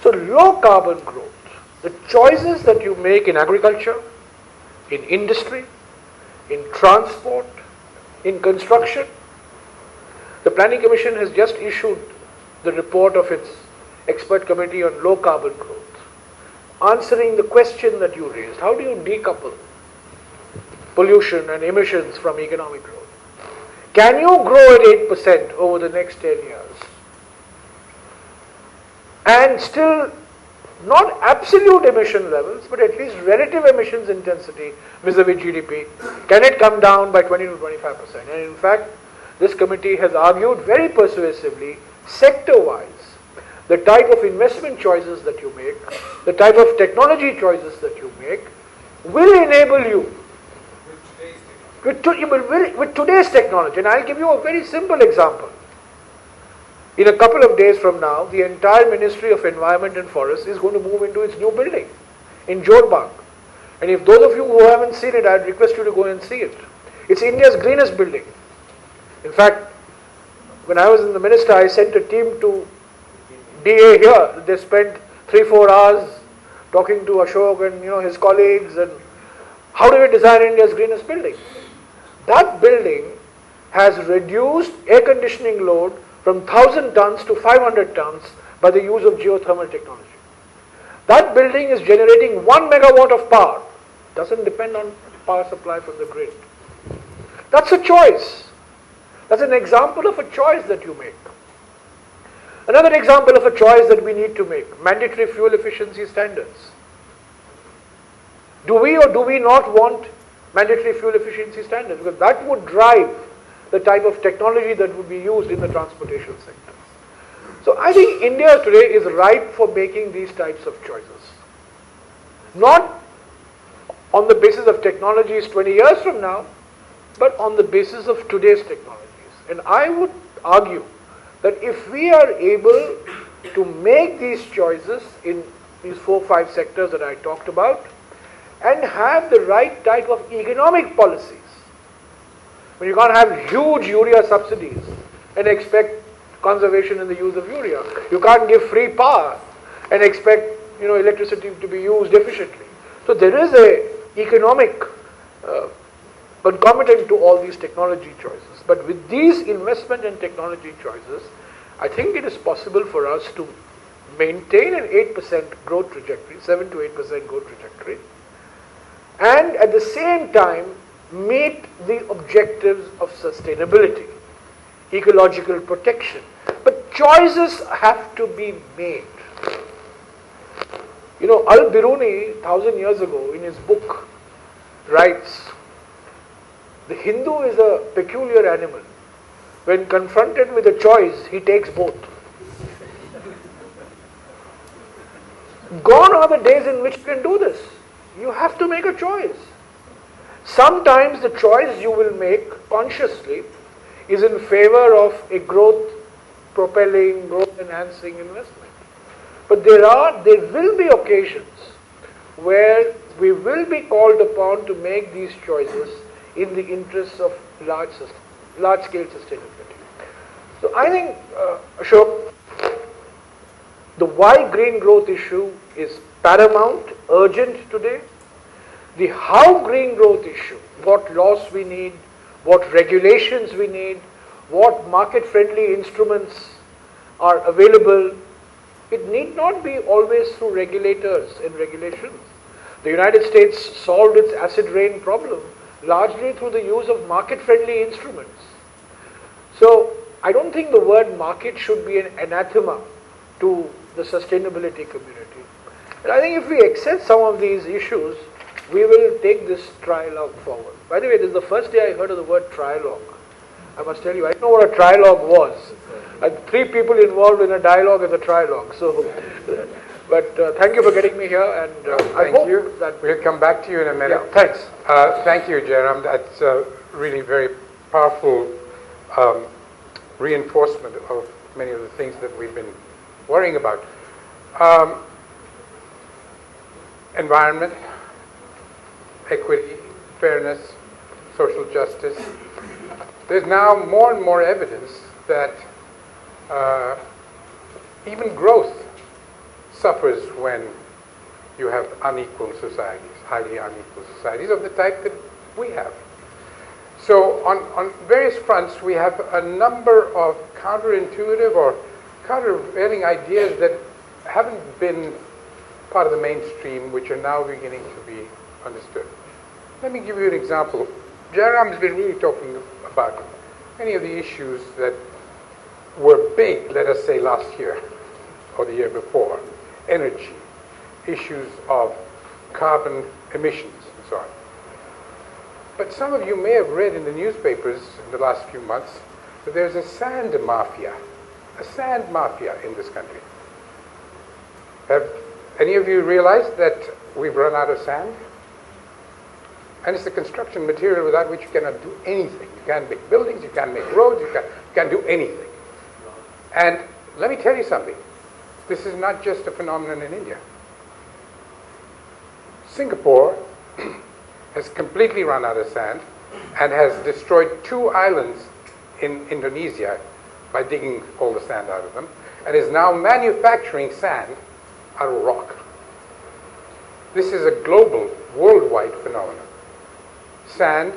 So low carbon growth, the choices that you make in agriculture, in industry, in transport, in construction. The Planning Commission has just issued the report of its expert committee on low carbon growth, answering the question that you raised. How do you decouple pollution and emissions from economic growth? Can you grow at 8% over the next 10 years and still not absolute emission levels, but at least relative emissions intensity vis-a-vis GDP? Can it come down by 20 to 25%? And in fact, this committee has argued very persuasively, sector-wise, the type of investment choices that you make, the type of technology choices that you make, will enable you with today's technology. And I'll give you a very simple example. In a couple of days from now, the entire Ministry of Environment and Forests is going to move into its new building in Jorbag. And if those of you who haven't seen it, I'd request you to go and see it. It's India's greenest building. In fact, when I was in the minister, I sent a team to DA here. They spent 3-4 hours talking to Ashok and his colleagues and how do we design India's greenest building? That building has reduced air conditioning load from 1,000 tons to 500 tons by the use of geothermal technology. That building is generating 1 megawatt of power. Doesn't depend on power supply from the grid. That's a choice. That's an example of a choice that you make. Another example of a choice that we need to make, mandatory fuel efficiency standards. Do we or do we not want mandatory fuel efficiency standards? Because that would drive the type of technology that would be used in the transportation sector. So I think India today is ripe for making these types of choices. Not on the basis of technologies 20 years from now, but on the basis of today's technologies. And I would argue that if we are able to make these choices in these 4-5 sectors that I talked about and have the right type of economic policies, when you can't have huge urea subsidies and expect conservation in the use of urea. You can't give free power and expect electricity to be used efficiently. So there is a economic concomitant to all these technology choices. But with these investment and technology choices, I think it is possible for us to maintain an 8% growth trajectory, 7 to 8% growth trajectory, and at the same time meet the objectives of sustainability, ecological protection, choices have to be made. You know, Al-Biruni, 1,000 years ago, in his book, writes, the Hindu is a peculiar animal. When confronted with a choice, he takes both. Gone are the days in which you can do this. You have to make a choice. Sometimes the choice you will make consciously is in favor of a growth-propelling, growth-enhancing investment. But there will be occasions where we will be called upon to make these choices in the interests of large-scale sustainability. So I think, Ashok, the why green growth issue is paramount, urgent today. The how green growth issue, what laws we need, what regulations we need, what market-friendly instruments are available, it need not be always through regulators and regulations. The United States solved its acid rain problem largely through the use of market-friendly instruments. So I don't think the word market should be an anathema to the sustainability community. And I think if we accept some of these issues, we will take this trialogue forward. By the way, this is the first day I heard of the word trialogue. I must tell you, I didn't know what a trialogue was. And 3 people involved in a dialogue is a trialogue. So, but thank you for getting me here, and I hope that we'll come back to you in a minute. Yeah, thanks. Thank you, Jairam. That's really very powerful reinforcement of many of the things that we've been worrying about. Environment, equity, fairness, social justice. There's now more and more evidence that even growth suffers when you have unequal societies, highly unequal societies of the type that we have. So on various fronts, we have a number of counterintuitive or countervailing ideas that haven't been part of the mainstream, which are now beginning to be understood. Let me give you an example. Jairam has been really talking about many of the issues that were big, let us say, last year or the year before. Energy, issues of carbon emissions, and so on. But some of you may have read in the newspapers in the last few months that there's a sand mafia in this country. Have any of you realized that we've run out of sand? And it's a construction material without which you cannot do anything. You can't make buildings, you can't make roads, you can't do anything. And let me tell you something. This is not just a phenomenon in India. Singapore has completely run out of sand and has destroyed 2 islands in Indonesia by digging all the sand out of them, and is now manufacturing sand out of rock. This is a global, worldwide phenomenon. Sand,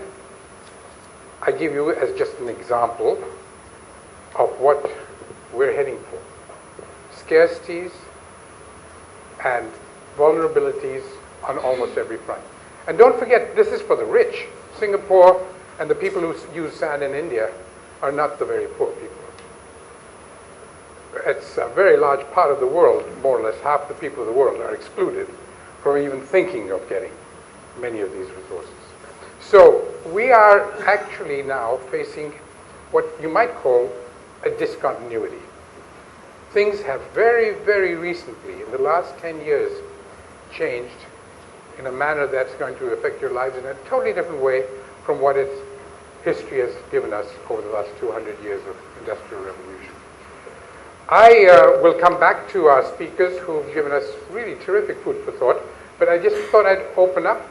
I give you as just an example of what we're heading for. Scarcities and vulnerabilities on almost every front. And don't forget, this is for the rich. Singapore and the people who use sand in India are not the very poor people. It's a very large part of the world, more or less half the people of the world are excluded from even thinking of getting many of these resources. So we are actually now facing what you might call a discontinuity. Things have very, very recently, in the last 10 years, changed in a manner that's going to affect your lives in a totally different way from what its history has given us over the last 200 years of industrial revolution. I will come back to our speakers who've given us really terrific food for thought, but I just thought I'd open up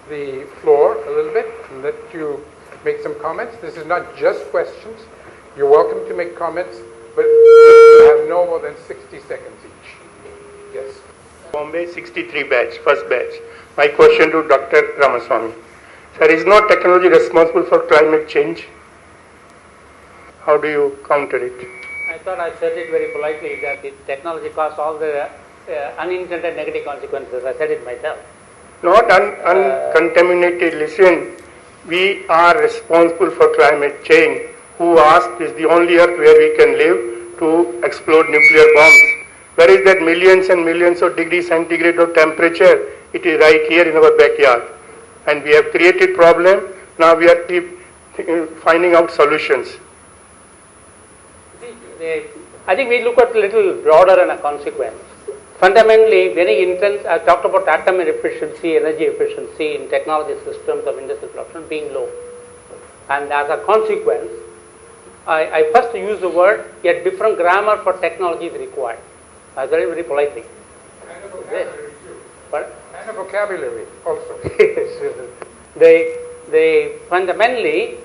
the floor a little bit and let you make some comments. This is not just questions. You're welcome to make comments, but you have no more than 60 seconds each. Yes. Bombay 63 batch, first batch. My question to Dr. Ramasami. Sir, is not technology responsible for climate change? How do you counter it? I thought I said it very politely that the technology caused all the unintended negative consequences. I said it myself. Not uncontaminated. Listen, we are responsible for climate change. Who asked is the only earth where we can live. to explode nuclear bombs. Where is that millions and millions of degrees centigrade of temperature? It is right here in our backyard. And we have created problem. Now we are finding out solutions. I think we look at a little broader and a consequence. Fundamentally, very intense, I talked about atom efficiency, energy efficiency in technology systems of industrial production being low. And as a consequence, I first use the word, a different grammar for technology is required. Very, very politely. And a vocabulary too. But And a vocabulary also. they fundamentally,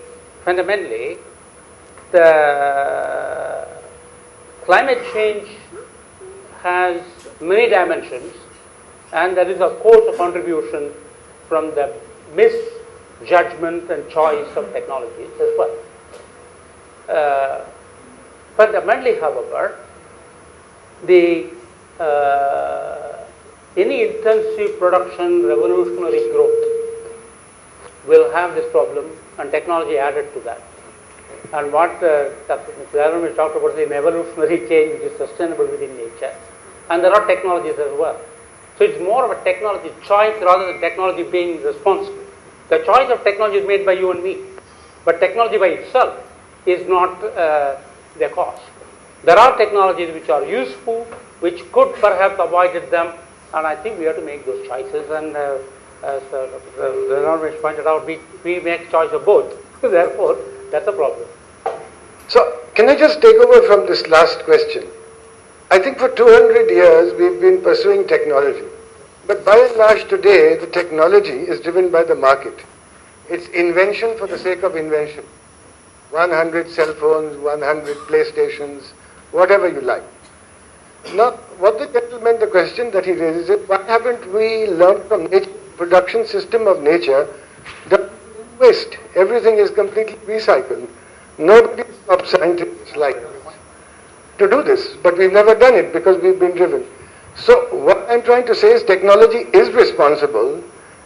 the climate change has many dimensions, and there is of course a contribution from the misjudgment and choice of technologies as well. Fundamentally, however, the any intensive production revolutionary growth will have this problem, and technology added to that. And what Jairam talked about is an evolutionary change which is sustainable within nature, and there are technologies as well. So it's more of a technology choice rather than technology being responsible. The choice of technology is made by you and me, but technology by itself is not the cause. There are technologies which are useful, which could perhaps avoided them, and I think we have to make those choices. And as Ramesh pointed out, we make choice of both. Therefore, that's a problem. So, can I just take over from this last question? I think for 200 years we've been pursuing technology. But by and large today, the technology is driven by the market. It's invention for the sake of invention. 100 cell phones, 100 PlayStations, whatever you like. Now, what the question that he raises is, why haven't we learned from nature, production system of nature, the waste? Everything is completely recycled. Nobody stops scientists like us to do this, but we've never done it because we've been driven. So what I'm trying to say is technology is responsible,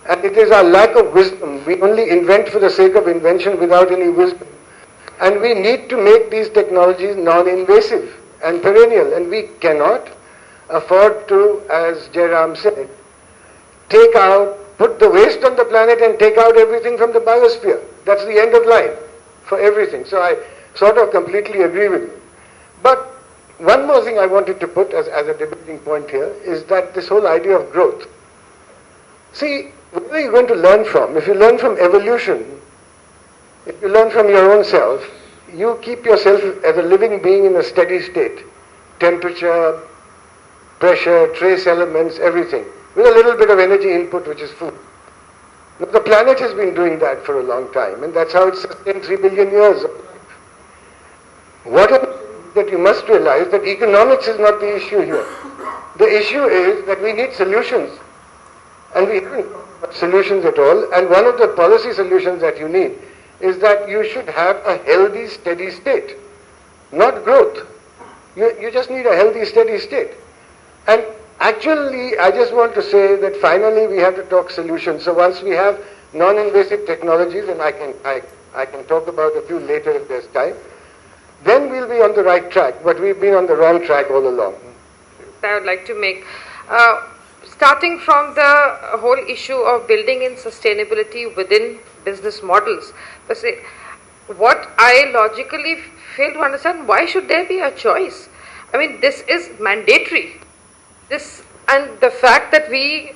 and it is our lack of wisdom. We only invent for the sake of invention without any wisdom. And we need to make these technologies non-invasive and perennial, and we cannot afford to, as Jairam said, put the waste on the planet and take out everything from the biosphere. That's the end of life for everything. So I sort of completely agree with you. But one more thing I wanted to put as a debating point here is that this whole idea of growth. See, where are you going to learn from? If you learn from evolution, if you learn from your own self, you keep yourself as a living being in a steady state. Temperature, pressure, trace elements, everything. With a little bit of energy input, which is food. Now, the planet has been doing that for a long time, and that's how it's sustained 3 billion years. What that you must realize that economics is not the issue here. The issue is that we need solutions. And we haven't got solutions at all. And one of the policy solutions that you need is that you should have a healthy, steady state, not growth. You just need a healthy, steady state. And actually, I just want to say that finally we have to talk solutions. So once we have non-invasive technologies, and I can talk about a few later if there's time, then we'll be on the right track, but we've been on the wrong track all along. I would like to make, starting from the whole issue of building in sustainability within business models. What I logically fail to understand, why should there be a choice? I mean, this is mandatory. This, and the fact that we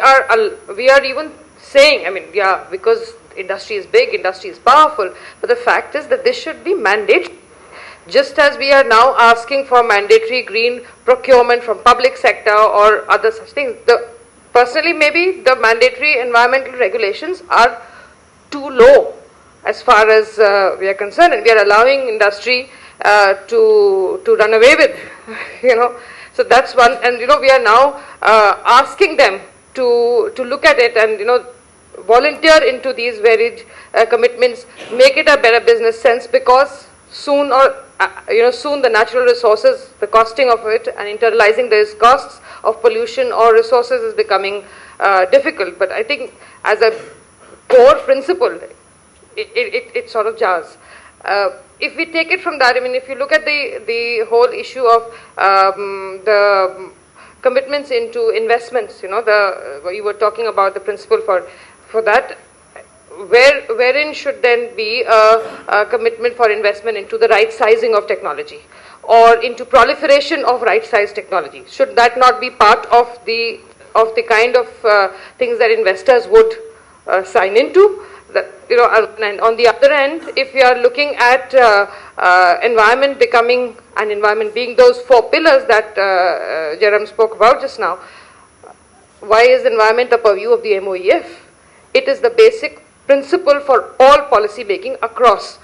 are even saying, I mean, yeah, because industry is big, industry is powerful, but the fact is that this should be mandatory. Just as we are now asking for mandatory green procurement from public sector or other such things, personally maybe the mandatory environmental regulations are too low as far as we are concerned, and we are allowing industry to run away with, So that's one, and we are now asking them to look at it and volunteer into these varied commitments, make it a better business sense, because soon the natural resources, the costing of it and internalizing those costs of pollution or resources is becoming difficult. But I think as a core principle, it sort of jars. if we take it from that, I mean, if you look at the whole issue of the commitments into investments, you were talking about the principle for that, wherein should then be a commitment for investment into the right sizing of technology or into proliferation of right sized technology? Should that not be part of the kind of things that investors would sign into? And on the other end, if we are looking at environment becoming an environment being those 4 pillars that Jairam spoke about just now, why is environment the purview of the MOEF? It is the basic principle for all policy making across.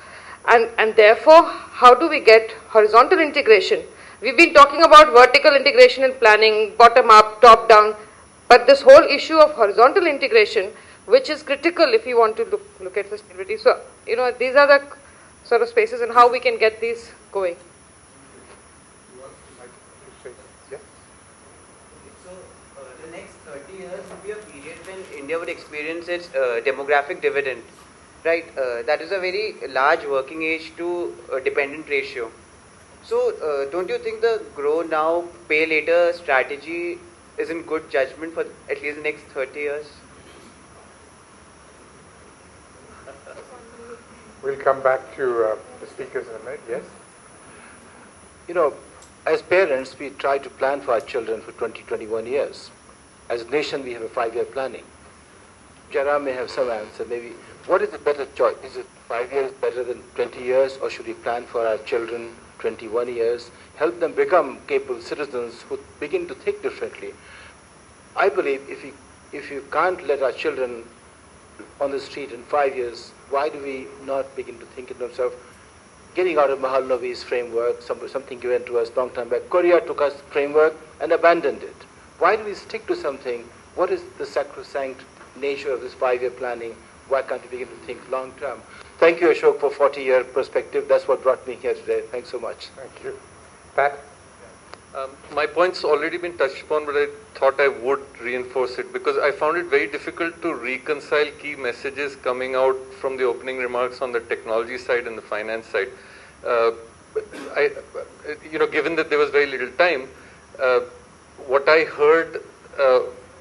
And therefore, how do we get horizontal integration? We've been talking about vertical integration in planning, bottom up, top down, but this whole issue of horizontal integration, which is critical if you want to look at sustainability. So, these are the sort of spaces and how we can get these going. So, the next 30 years will be a period when India would experience its demographic dividend, right? That is a very large working age to dependent ratio. So, don't you think the grow now, pay later strategy is in good judgment for at least the next 30 years? We'll come back to the speakers in a minute. Yes? As parents, we try to plan for our children for 20, 21 years. As a nation, we have a 5-year planning. Jairam may have some answer. Maybe, what is the better choice? Is it 5 years better than 20 years, or should we plan for our children 21 years, help them become capable citizens who begin to think differently? I believe if you can't let our children on the street in 5 years, why do we not begin to think in terms of getting out of Mahalanobis framework, something given to us long time back? Korea took us framework and abandoned it. Why do we stick to something? What is the sacrosanct nature of this 5-year planning? Why can't we begin to think long term? Thank you, Ashok, for 40-year perspective. That's what brought me here today. Thanks so much. Thank you. Pat? My point's already been touched upon, but I thought I would reinforce it because I found it very difficult to reconcile key messages coming out from the opening remarks on the technology side and the finance side. Given that there was very little time, what I heard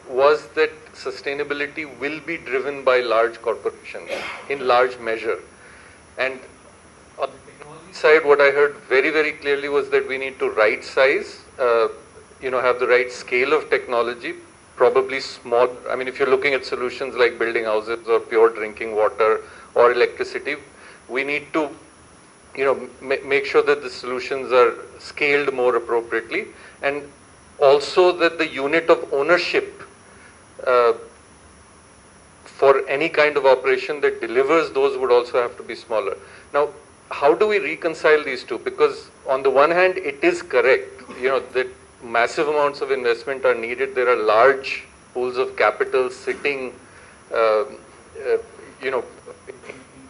was that sustainability will be driven by large corporations in large measure. And on the technology side, what I heard very, very clearly was that we need to right size, have the right scale of technology, probably small. I mean, if you're looking at solutions like building houses or pure drinking water or electricity, we need to, make sure that the solutions are scaled more appropriately, and also that the unit of ownership for any kind of operation that delivers those would also have to be smaller. Now, how do we reconcile these two? Because on the one hand, it is correct, that massive amounts of investment are needed. There are large pools of capital sitting,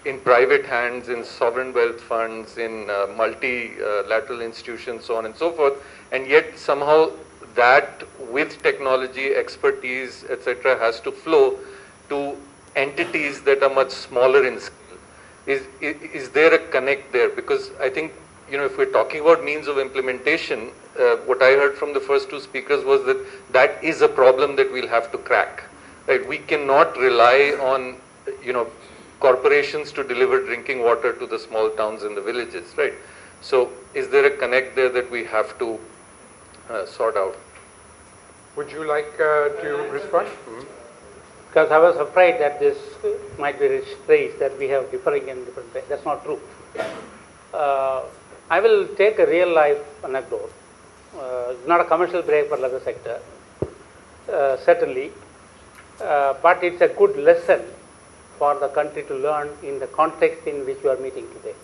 in private hands, in sovereign wealth funds, in multilateral institutions, so on and so forth. And yet somehow that with technology, expertise, etc., has to flow to entities that are much smaller in scale. Is there a connect there? Because I think, if we're talking about means of implementation, what I heard from the first two speakers was that is a problem that we'll have to crack. Right? We cannot rely on, corporations to deliver drinking water to the small towns and the villages, right? So is there a connect there that we have to sort out? Would you like to respond? Because I was afraid that this might be phrased that we have differing in different ways. That's not true. I will take a real life anecdote. It's not a commercial break for leather sector, certainly, but it's a good lesson for the country to learn in the context in which you are meeting today.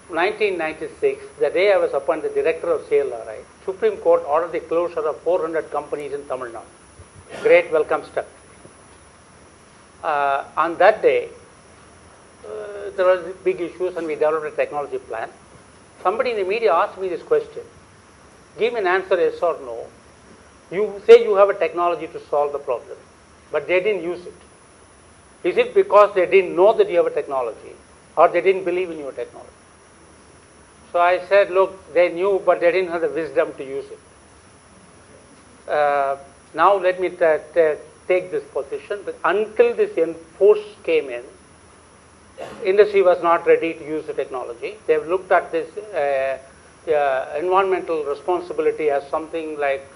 1996, the day I was appointed director of CLRI, Supreme Court ordered the closure of 400 companies in Tamil Nadu. Great welcome step. On that day, there were big issues and we developed a technology plan. Somebody in the media asked me this question. Give me an answer, yes or no. You say you have a technology to solve the problem, but they didn't use it. Is it because they didn't know that you have a technology, or they didn't believe in your technology? So I said, look, they knew, but they didn't have the wisdom to use it. Now let me take this position. But until this force came in, industry was not ready to use the technology. They've looked at this environmental responsibility as something like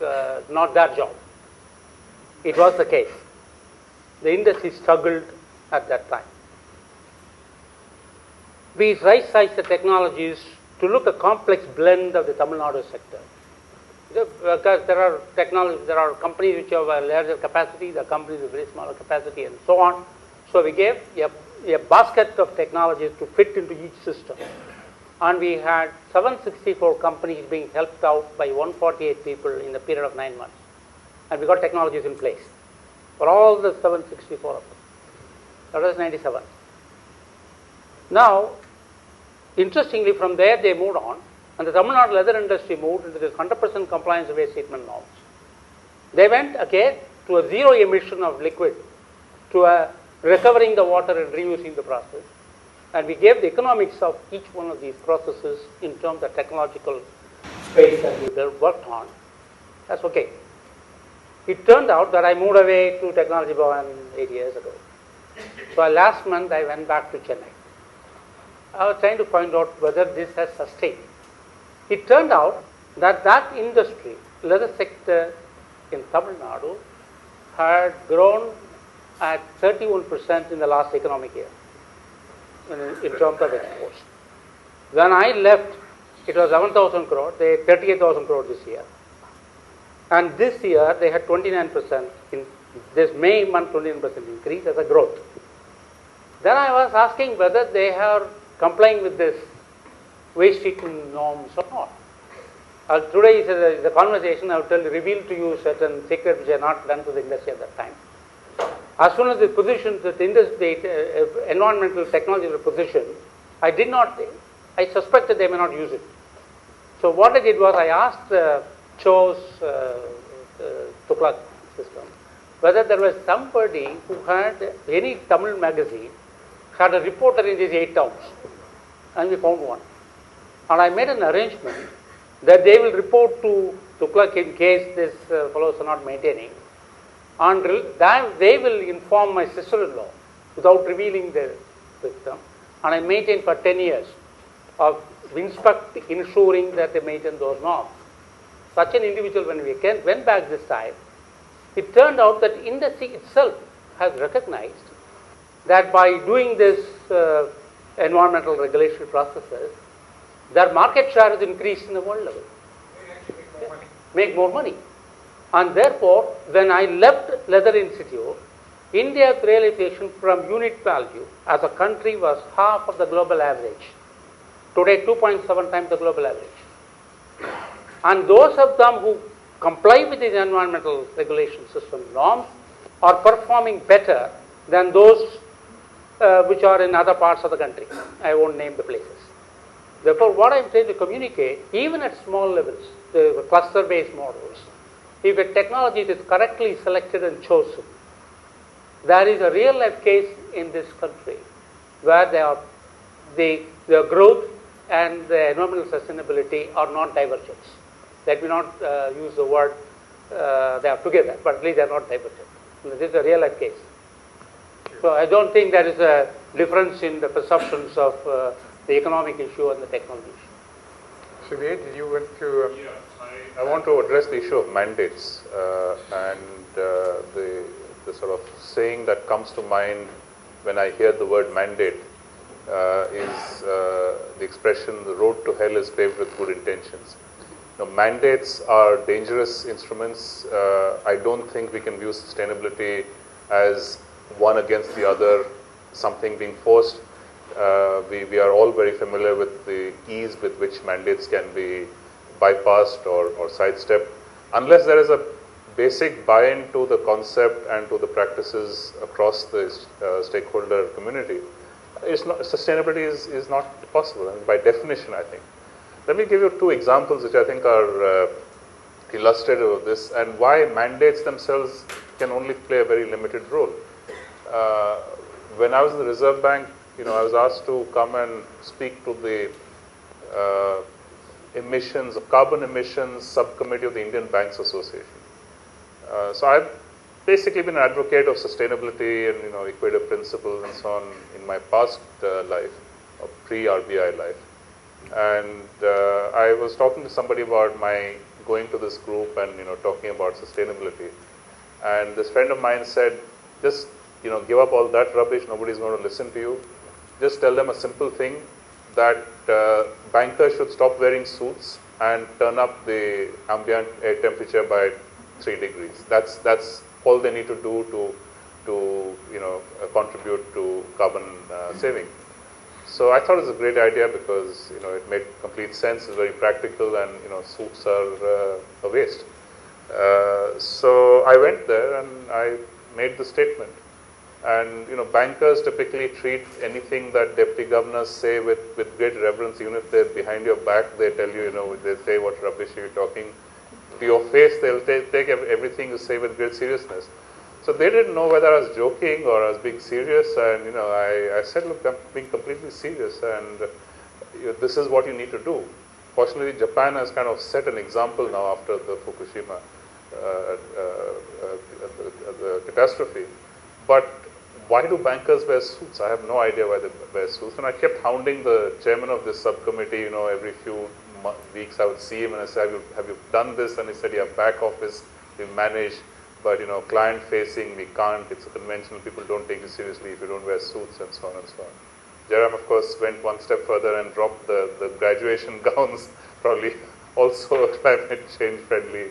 not their job. It was the case. The industry struggled at that time. We right-sized the technologies to look a complex blend of the Tamil Nadu sector. Because there are companies which have a larger capacity, there are companies with very smaller capacity, and so on. So we gave a basket of technologies to fit into each system. And we had 764 companies being helped out by 148 people in the period of 9 months. And we got technologies in place for all the 764 of them. That was 97. Now, interestingly, from there they moved on, and the Tamil Nadu leather industry moved into this 100% compliance with waste treatment norms. They went again to a zero emission of liquid, to a recovering the water and reusing the process. And we gave the economics of each one of these processes in terms of technological space that we worked on. That's okay. It turned out that I moved away to Technology Bhavan 8 years ago. So last month I went back to Chennai. I was trying to find out whether this has sustained. It turned out that that industry, leather sector in Tamil Nadu, had grown at 31% in the last economic year in terms of exports. When I left, it was 11,000 crore. They had 38,000 crore this year. And this year, they had 29%, in this May month, 29% increase as a growth. Then I was asking whether they are complying with this waste treatment norms or not. Today is a conversation. I will reveal to you certain secrets which are not done to the industry at that time. As soon as the positions that the environmental technology were positioned, I suspected they may not use it. So what I did was I asked Cho's Tuklak system whether there was somebody who had any Tamil magazine had a reporter in these 8 towns, and we found one. And I made an arrangement that they will report to Tuklak in case these fellows are not maintaining. And they will inform my sister-in-law without revealing the victim. And I maintained for 10 years of ensuring that they maintain those norms. Such an individual, when we went back this time, it turned out that industry itself has recognized that by doing this environmental regulatory processes, their market share has increased in the world level. Make more money. And therefore, when I left Leather Institute, India's realization from unit value as a country was half of the global average. Today, 2.7 times the global average. And those of them who comply with these environmental regulation system norms are performing better than those which are in other parts of the country. I won't name the places. Therefore, what I'm trying to communicate, even at small levels, the cluster-based models, if a technology is correctly selected and chosen, there is a real life case in this country where the growth and the environmental sustainability are not divergent. Let me not use the word they are together, but at least they are not divergent. This is a real life case. So I don't think there is a difference in the perceptions of the economic issue and the technology issue. Subir, did you want to... I want to address the issue of mandates and the sort of saying that comes to mind when I hear the word mandate is the expression, the road to hell is paved with good intentions. Now, mandates are dangerous instruments. I don't think we can view sustainability as one against the other, something being forced. We are all very familiar with the ease with which mandates can be bypassed or sidestepped. Unless there is a basic buy-in to the concept and to the practices across the stakeholder community, sustainability is not possible, and by definition, I think. Let me give you 2 examples which I think are illustrative of this, and why mandates themselves can only play a very limited role. when I was in the Reserve Bank, I was asked to come and speak to the carbon emissions subcommittee of the Indian Banks Association. So I've basically been an advocate of sustainability and equator principles and so on in my past life, or pre-RBI life. And I was talking to somebody about my going to this group and talking about sustainability. And this friend of mine said, just give up all that rubbish. Nobody's going to listen to you. Just tell them a simple thing, that bankers should stop wearing suits and turn up the ambient air temperature by 3 degrees. That's all they need to do to contribute to carbon saving. So I thought it was a great idea because it made complete sense. It's very practical, and suits are a waste. So I went there and I made the statement. And bankers typically treat anything that deputy governors say with great reverence. Even if they're behind your back, they tell you, they say what rubbish are you talking. To your face, they'll take everything you say with great seriousness. So they didn't know whether I was joking or I was being serious. And I said, look, I'm being completely serious, and this is what you need to do. Fortunately, Japan has kind of set an example now after the Fukushima the catastrophe. But why do bankers wear suits? I have no idea why they wear suits. And I kept hounding the chairman of this subcommittee. Every few weeks I would see him and I said, have you done this? And he said, yeah, back office, we manage, but client facing, we can't. It's a conventional. People don't take you seriously if you don't wear suits, and so on and so on. Jairam, of course, went one step further and dropped the graduation gowns, probably also a climate change friendly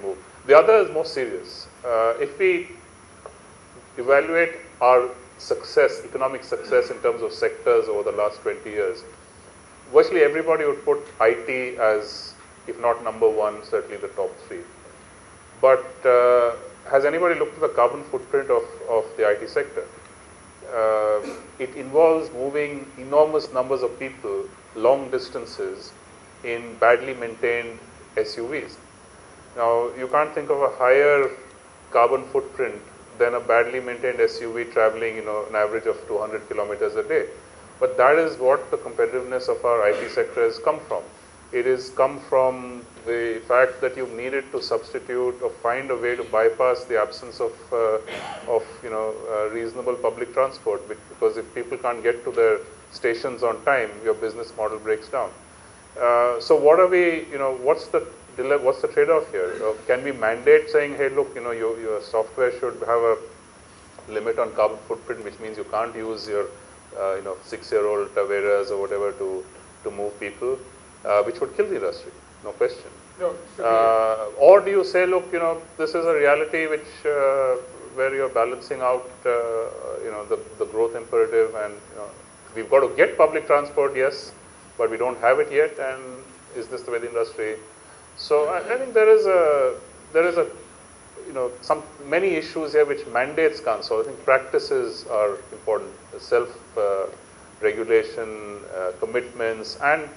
move. The other is more serious. If we evaluate our success, economic success in terms of sectors over the last 20 years, virtually everybody would put IT as, if not number one, certainly the top 3. But has anybody looked at the carbon footprint of the IT sector? It involves moving enormous numbers of people long distances in badly maintained SUVs. Now, you can't think of a higher carbon footprint than a badly maintained SUV traveling, an average of 200 kilometers a day. But that is what the competitiveness of our IT sector has come from. It has come from the fact that you've needed to substitute or find a way to bypass the absence of reasonable public transport, because if people can't get to their stations on time, your business model breaks down. So what are we, what's the trade-off here? Can we mandate saying, hey, look, your software should have a limit on carbon footprint, which means you can't use your 6-year-old Taveras or whatever to move people, which would kill the industry, no question. No, or do you say, look, this is a reality which where you're balancing out, the growth imperative, and we've got to get public transport, yes, but we don't have it yet, and is this the way the industry? So I think there is many issues here which mandates can't solve. I think practices are important, self-regulation, commitments, and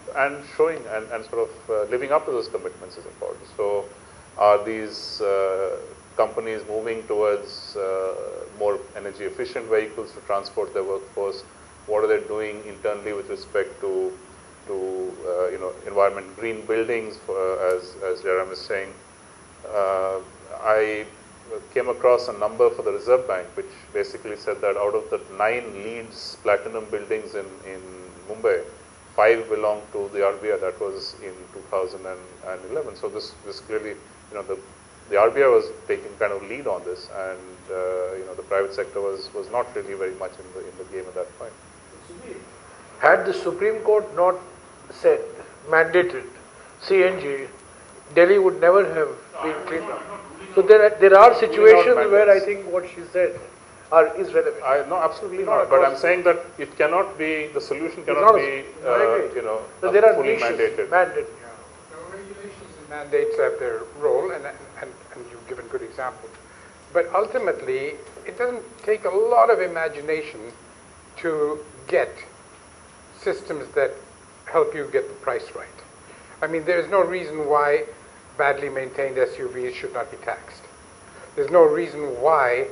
showing and sort of living up to those commitments is important. So are these companies moving towards more energy efficient vehicles to transport their workforce? What are they doing internally with respect to environment, green buildings, as Jairam is saying? I came across a number for the Reserve Bank, which basically said that out of the 9 LEEDs platinum buildings in Mumbai, 5 belong to the RBI. That was in 2011. So this clearly, the RBI was taking kind of lead on this, and the private sector was not really very much in the game at that point. Had the Supreme Court not said, mandated CNG, Delhi would never have been cleaned up. So there are situations where I think what she said is relevant. No, absolutely not. But I'm saying that it cannot be, the solution cannot be, so there are fully issues, mandated. So regulations and mandates have their role, and you've given good examples. But ultimately, it doesn't take a lot of imagination to get systems that help you get the price right. I mean, there's no reason why badly maintained SUVs should not be taxed. There's no reason why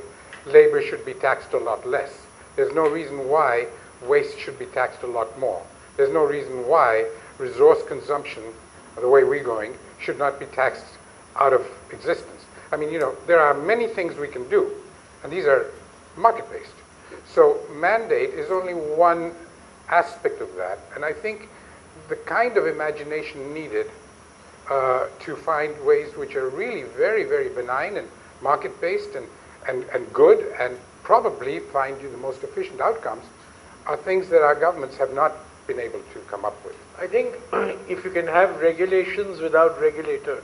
labor should be taxed a lot less. There's no reason why waste should be taxed a lot more. There's no reason why resource consumption, the way we're going, should not be taxed out of existence. I mean, there are many things we can do, and these are market-based. So mandate is only one aspect of that, and I think the kind of imagination needed to find ways which are really very, very benign and market-based and good, and probably find you the most efficient outcomes, are things that our governments have not been able to come up with. I think if you can have regulations without regulators,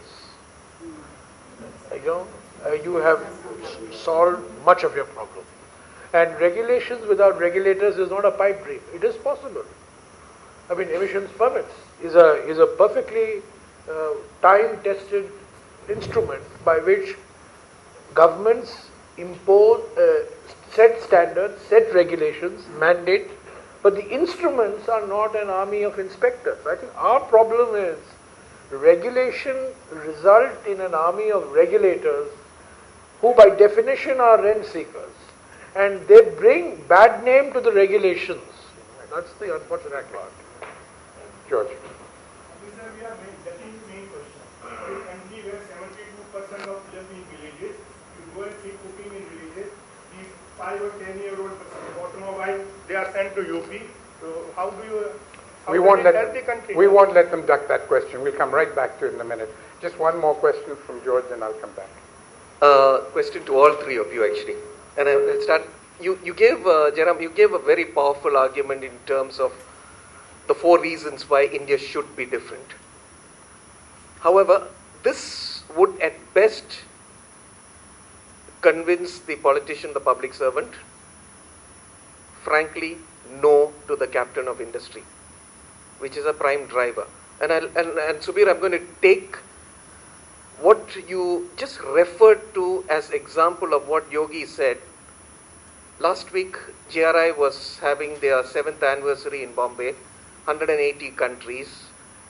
you have solved much of your problem. And regulations without regulators is not a pipe dream. It is possible. I mean, emissions permits is a perfectly time-tested instrument by which governments impose, set standards, set regulations, mandate, but the instruments are not an army of inspectors. I think our problem is regulation result in an army of regulators who by definition are rent seekers, and they bring bad name to the regulations. That's the unfortunate part. George. We are getting the main question. In a country where 72% of children in villages, you go and see cooking in villages, these 5 or 10-year-old automobile, they are sent to UP. So how do you We won't let them duck that question. We'll come right back to it in a minute. Just one more question from George, and I'll come back. Question to all three of you, actually. And I'll start. You gave, Jairam, you gave a very powerful argument in terms of the 4 reasons why India should be different. However, this would at best convince the politician, the public servant, frankly, no to the captain of industry, which is a prime driver. And Subir, I'm going to take what you just referred to as example of what Yogi said. Last week, GRI was having their 7th anniversary in Bombay, 180 countries,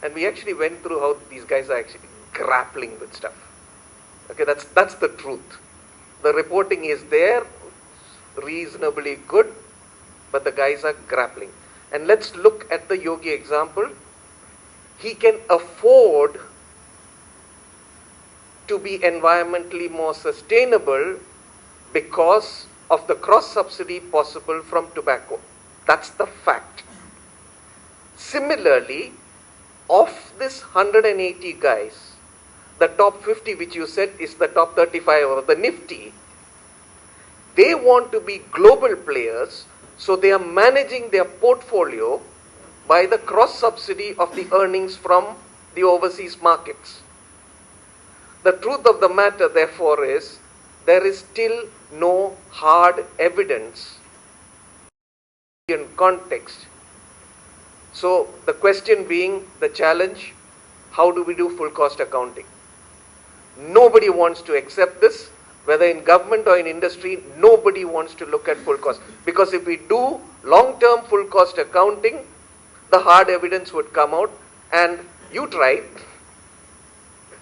and we actually went through how these guys are actually grappling with stuff. Okay, that's the truth. The reporting is there, reasonably good, but the guys are grappling. And let's look at the Yogi example. He can afford to be environmentally more sustainable because of the cross-subsidy possible from tobacco. That's the fact. Similarly, of this 180 guys, the top 50, which you said is the top 35 of the Nifty, they want to be global players, so they are managing their portfolio by the cross-subsidy of the earnings from the overseas markets. The truth of the matter, therefore, is there is still no hard evidence in context. So the question being, the challenge, how do we do full cost accounting? Nobody wants to accept this, whether in government or in industry, nobody wants to look at full cost. Because if we do long-term full cost accounting, the hard evidence would come out, and you tried,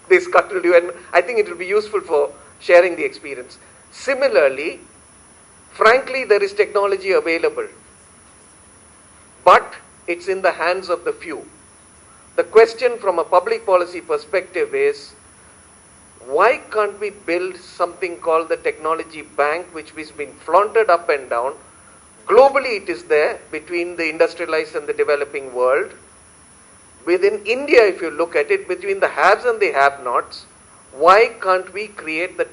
they scuttled you, and I think it will be useful for sharing the experience. Similarly, frankly, there is technology available, but it's in the hands of the few. The question from a public policy perspective is, why can't we build something called the technology bank, which has been flaunted up and down? Globally, it is there between the industrialized and the developing world. Within India, if you look at it, between the haves and the have-nots, why can't we create the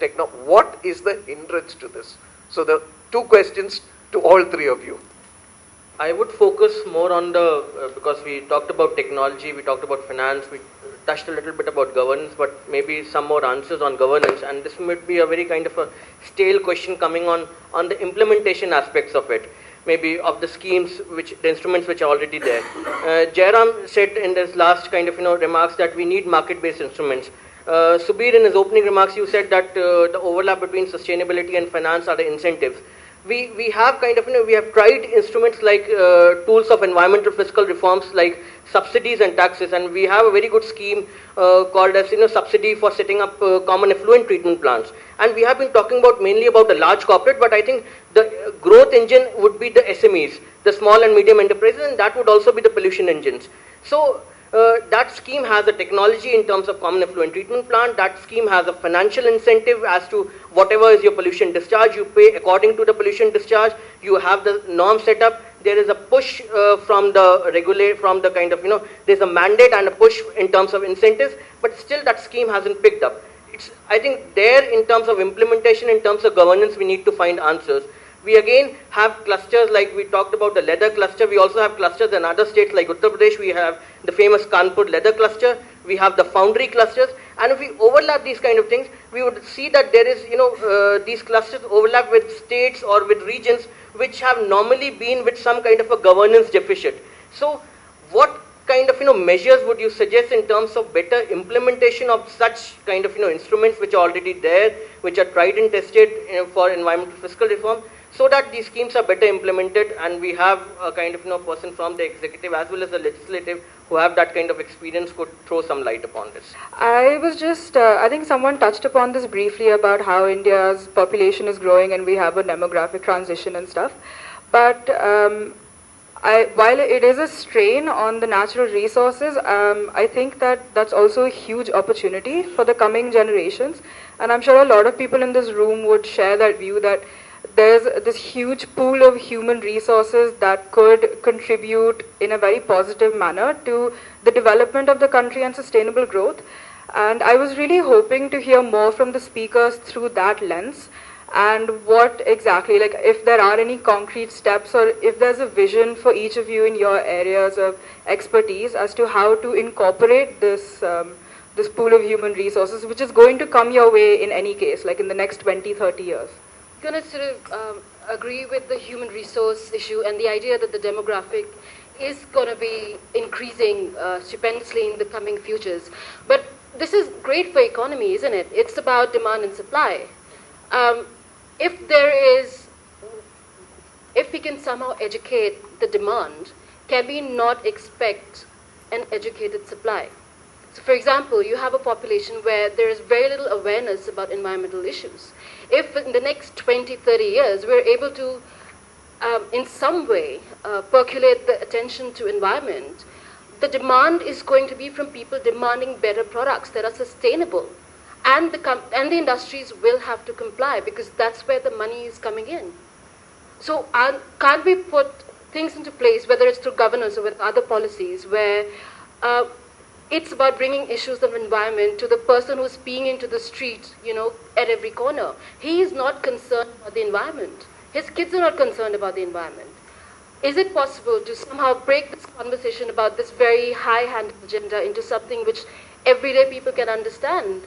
what is the hindrance to this? So the 2 questions to all 3 of you. I would focus more on the, because we talked about technology, we talked about finance, we touched a little bit about governance, but maybe some more answers on governance, and this might be a very kind of a stale question coming on the implementation aspects of it, maybe of the schemes, the instruments which are already there. Jairam said in this last kind of remarks that we need market-based instruments. Subir, in his opening remarks, you said that the overlap between sustainability and finance are the incentives. we have kind of, we have tried instruments like tools of environmental fiscal reforms like subsidies and taxes, and we have a very good scheme called as, subsidy for setting up common effluent treatment plants. And we have been talking about mainly about the large corporate, but I think the growth engine would be the SMEs, the small and medium enterprises, and that would also be the pollution engines. So that scheme has a technology in terms of common effluent treatment plant. That scheme has a financial incentive as to whatever is your pollution discharge, you pay according to the pollution discharge. You have the norm set up. There is a push from the kind of, there's a mandate and a push in terms of incentives, but still that scheme hasn't picked up. I think there, in terms of implementation, in terms of governance, we need to find answers. We again have clusters like we talked about the leather cluster. We also have clusters in other states like Uttar Pradesh. We have the famous Kanpur leather cluster. We have the foundry clusters. And if we overlap these kind of things, we would see that there is, these clusters overlap with states or with regions which have normally been with some kind of a governance deficit. So what kind of, measures would you suggest in terms of better implementation of such kind of, instruments which are already there, which are tried and tested for environmental fiscal reform, so that these schemes are better implemented and we have a kind of, person from the executive as well as the legislative who have that kind of experience could throw some light upon this? I was just, I think someone touched upon this briefly about how India's population is growing and we have a demographic transition and stuff. But while it is a strain on the natural resources, I think that that's also a huge opportunity for the coming generations. And I'm sure a lot of people in this room would share that view that there's this huge pool of human resources that could contribute in a very positive manner to the development of the country and sustainable growth. And I was really hoping to hear more from the speakers through that lens, and what exactly, like if there are any concrete steps or if there's a vision for each of you in your areas of expertise as to how to incorporate this this pool of human resources, which is going to come your way in any case, like in the next 20, 30 years. I'm going to sort of agree with the human resource issue and the idea that the demographic is going to be increasing stupendously in the coming futures. But this is great for economy, isn't it? It's about demand and supply. If we can somehow educate the demand, can we not expect an educated supply? So for example, you have a population where there is very little awareness about environmental issues. If in the next 20, 30 years, we're able to, in some way, percolate the attention to environment, the demand is going to be from people demanding better products that are sustainable. And the industries will have to comply because that's where the money is coming in. So can't we put things into place, whether it's through governance or with other policies, where it's about bringing issues of environment to the person who's peeing into the street, at every corner. He is not concerned about the environment. His kids are not concerned about the environment. Is it possible to somehow break this conversation about this very high-handed agenda into something which everyday people can understand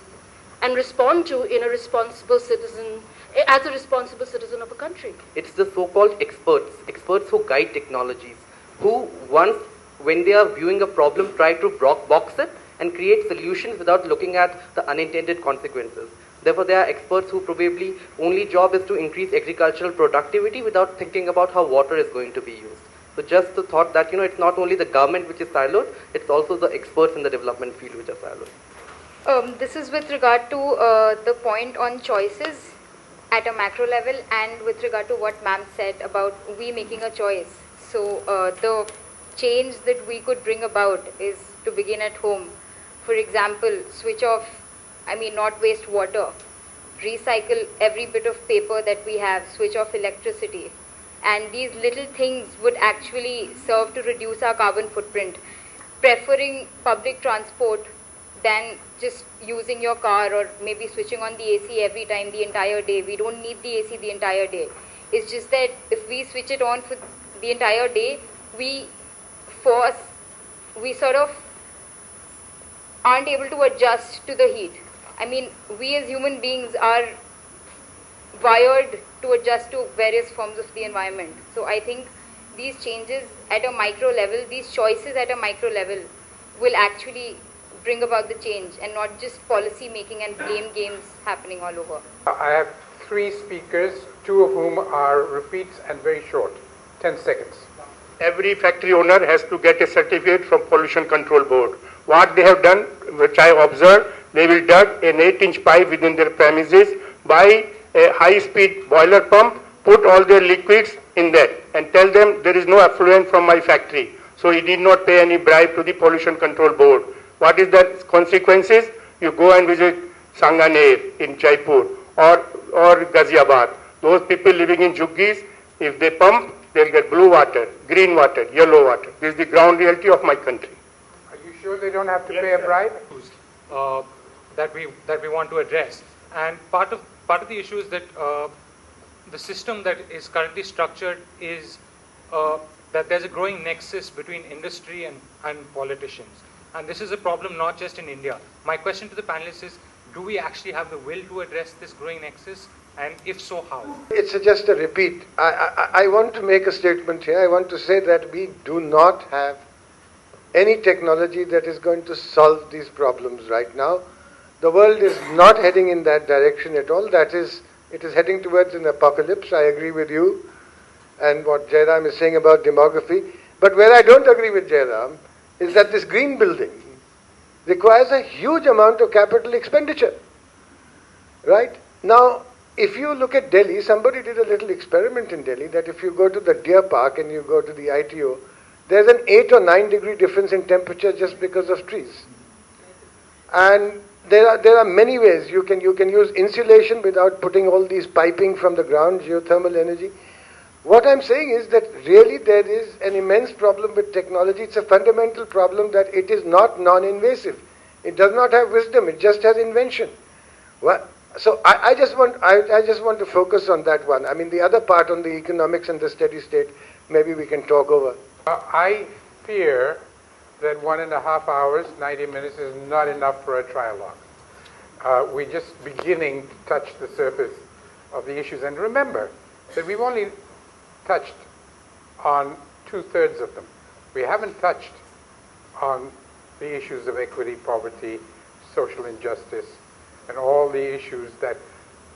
and respond to in a responsible citizen, as a responsible citizen of a country? It's the so-called experts who guide technologies, who once, when they are viewing a problem, try to box it and create solutions without looking at the unintended consequences. Therefore, there are experts who probably only job is to increase agricultural productivity without thinking about how water is going to be used. So just the thought that, it's not only the government which is siloed, it's also the experts in the development field which are siloed. This is with regard to the point on choices at a macro level and with regard to what ma'am said about we making a choice. So the change that we could bring about is to begin at home. For example, switch off, not waste water, recycle every bit of paper that we have, switch off electricity. And these little things would actually serve to reduce our carbon footprint. Preferring public transport than just using your car or maybe switching on the AC every time the entire day. We don't need the AC the entire day. It's just that if we switch it on for the entire day, we sort of aren't able to adjust to the heat. We as human beings are wired to adjust to various forms of the environment. So I think these changes at a micro level, these choices at a micro level will actually bring about the change and not just policy making and blame games happening all over. I have 3 speakers, 2 of whom are repeats and very short. 10 seconds. Every factory owner has to get a certificate from Pollution Control Board. What they have done, which I observed, they will dug an 8-inch pipe within their premises, buy a high-speed boiler pump, put all their liquids in that, and tell them there is no effluent from my factory. So he did not pay any bribe to the Pollution Control Board. What is the consequences? You go and visit Sanganer in Jaipur or Ghaziabad. Those people living in juggies, if they pump, they'll get blue water, green water, yellow water. This is the ground reality of my country. Are you sure they don't have to pay a bribe? That we want to address. And part of the issue is that the system that is currently structured is that there's a growing nexus between industry and politicians. And this is a problem not just in India. My question to the panelists is, do we actually have the will to address this growing nexus? And if so, how? It's just a repeat. I want to make a statement here. I want to say that we do not have any technology that is going to solve these problems right now. The world is not heading in that direction at all. That is, it is heading towards an apocalypse. I agree with you and what Jairam is saying about demography. But where I don't agree with Jairam is that this green building requires a huge amount of capital expenditure. Right? Now, if you look at Delhi, somebody did a little experiment in Delhi that if you go to the Deer Park and you go to the ITO, there's an 8 or 9 degree difference in temperature just because of trees. And there are many ways. You can use insulation without putting all these piping from the ground, geothermal energy. What I'm saying is that really there is an immense problem with technology. It's a fundamental problem that it is not non-invasive. It does not have wisdom. It just has invention. Well, so I just want to focus on that one. I mean, the other part on the economics and the steady state, maybe we can talk over. I fear that 1.5 hours, 90 minutes is not enough for a trialogue. We're just beginning to touch the surface of the issues. And remember that we've only touched on 2/3 of them. We haven't touched on the issues of equity, poverty, social injustice, and all the issues that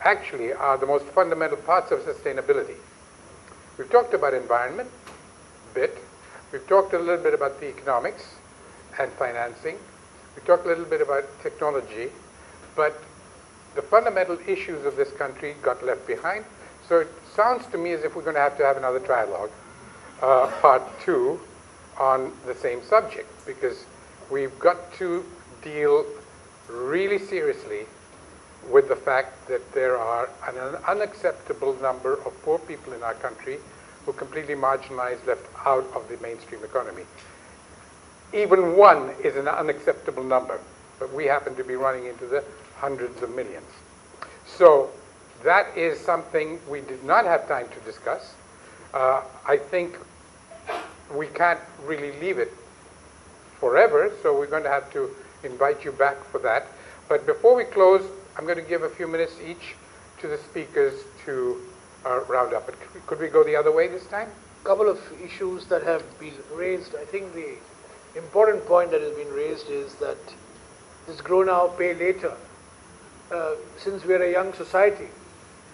actually are the most fundamental parts of sustainability. We've talked about environment a bit. We've talked a little bit about the economics and financing. We talked a little bit about technology, but the fundamental issues of this country got left behind. So it sounds to me as if we're going to have another trialogue, part 2, on the same subject, because we've got to deal really seriously with the fact that there are an unacceptable number of poor people in our country who are completely marginalized, left out of the mainstream economy. Even 1 is an unacceptable number, but we happen to be running into the hundreds of millions. So that is something we did not have time to discuss. I think we can't really leave it forever, so we're going to have to invite you back for that. But before we close, I'm going to give a few minutes each to the speakers to round up. But could we go the other way this time? A couple of issues that have been raised. I think the important point that has been raised is that this grow now, pay later. Since we are a young society,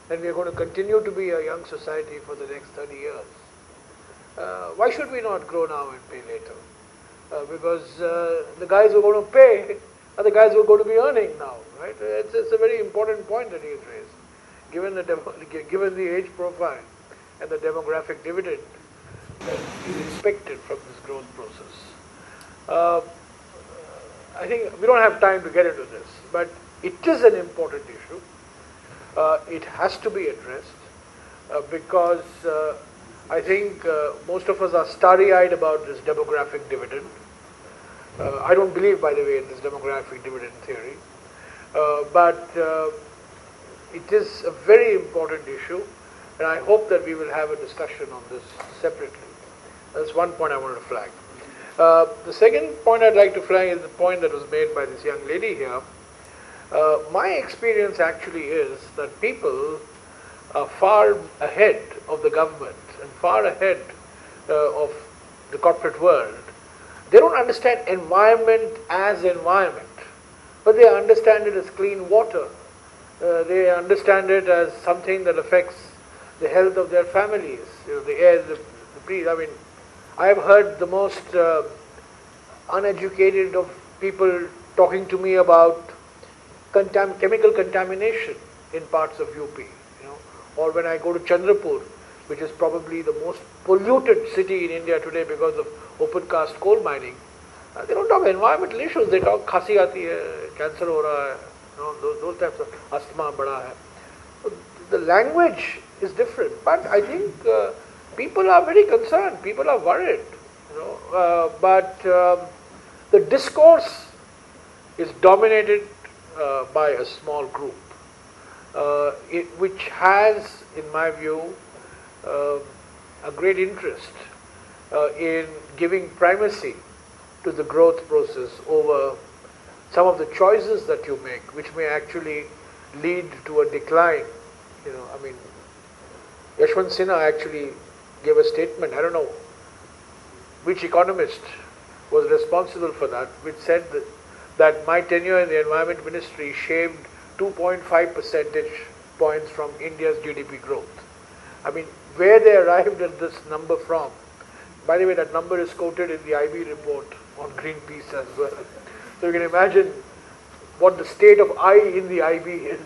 and we are going to continue to be a young society for the next 30 years, why should we not grow now and pay later? Because the guys who are going to pay are the guys who are going to be earning now, right? It's a very important point that he has raised. Given the age profile and the demographic dividend that is expected from this growth process. I think we don't have time to get into this, but it is an important issue. It has to be addressed because I think most of us are starry-eyed about this demographic dividend. I don't believe, by the way, in this demographic dividend theory, but it is a very important issue, and I hope that we will have a discussion on this separately. That's one point I wanted to flag. The second point I'd like to flag is the point that was made by this young lady here. My experience actually is that people are far ahead of the government and far ahead of the corporate world. They don't understand environment as environment, but they understand it as clean water They understand it as something that affects the health of their families. The air, the breeze. I mean, I have heard the most uneducated of people talking to me about chemical contamination in parts of UP. Or when I go to Chandrapur, which is probably the most polluted city in India today because of open cast coal mining. They don't talk environmental issues. They talk khasi aati hai, cancer ho raha hai, those types of asthma bada hai. The language is different, but I think people are very concerned. People are worried. But the discourse is dominated by a small group, which has, in my view, a great interest in giving primacy to the growth process over some of the choices that you make, which may actually lead to a decline. I mean, Yashwant Sinha actually gave a statement, I don't know which economist was responsible for that, which said that my tenure in the Environment Ministry shaved 2.5 percentage points from India's GDP growth. I mean, where they arrived at this number from, by the way, that number is quoted in the IB report on Greenpeace as well. So you can imagine what the state of I in the IB is.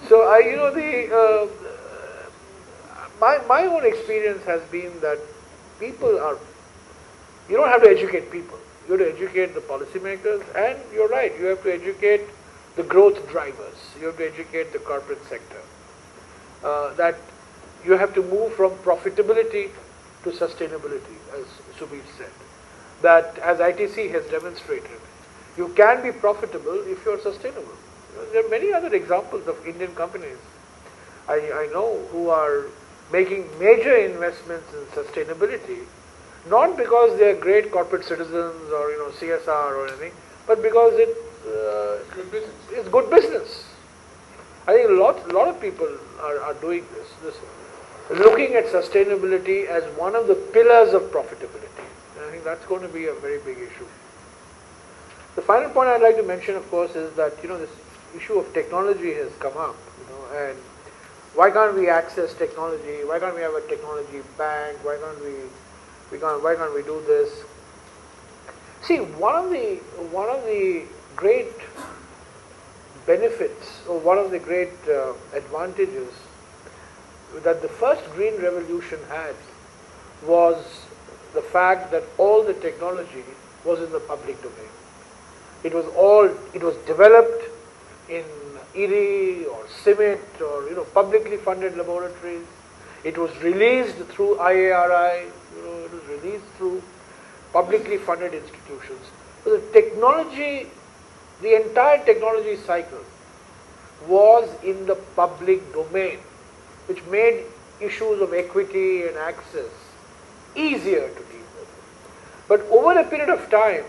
So my own experience has been that people are, you don't have to educate people. You have to educate the policymakers, and you're right, you have to educate the growth drivers. You have to educate the corporate sector. That you have to move from profitability to sustainability, as Subir said. That, as ITC has demonstrated, you can be profitable if you are sustainable. There are many other examples of Indian companies I know who are making major investments in sustainability, not because they are great corporate citizens or CSR or anything, but because it's good business. I think a lot of people are doing this, looking at sustainability as one of the pillars of profitability. And I think that's going to be a very big issue. The final point I'd like to mention, of course, is that this issue of technology has come up, and why can't we access technology? Why can't we have a technology bank? Why can't we do this? See, one of the great benefits, or one of the great advantages that the first green revolution had was the fact that all the technology was in the public domain. It was developed in IRI or CIMIT or publicly funded laboratories. It was released through IARI. It was released through publicly funded institutions. So the technology, the entire technology cycle was in the public domain, which made issues of equity and access easier to deal with. But over a period of time,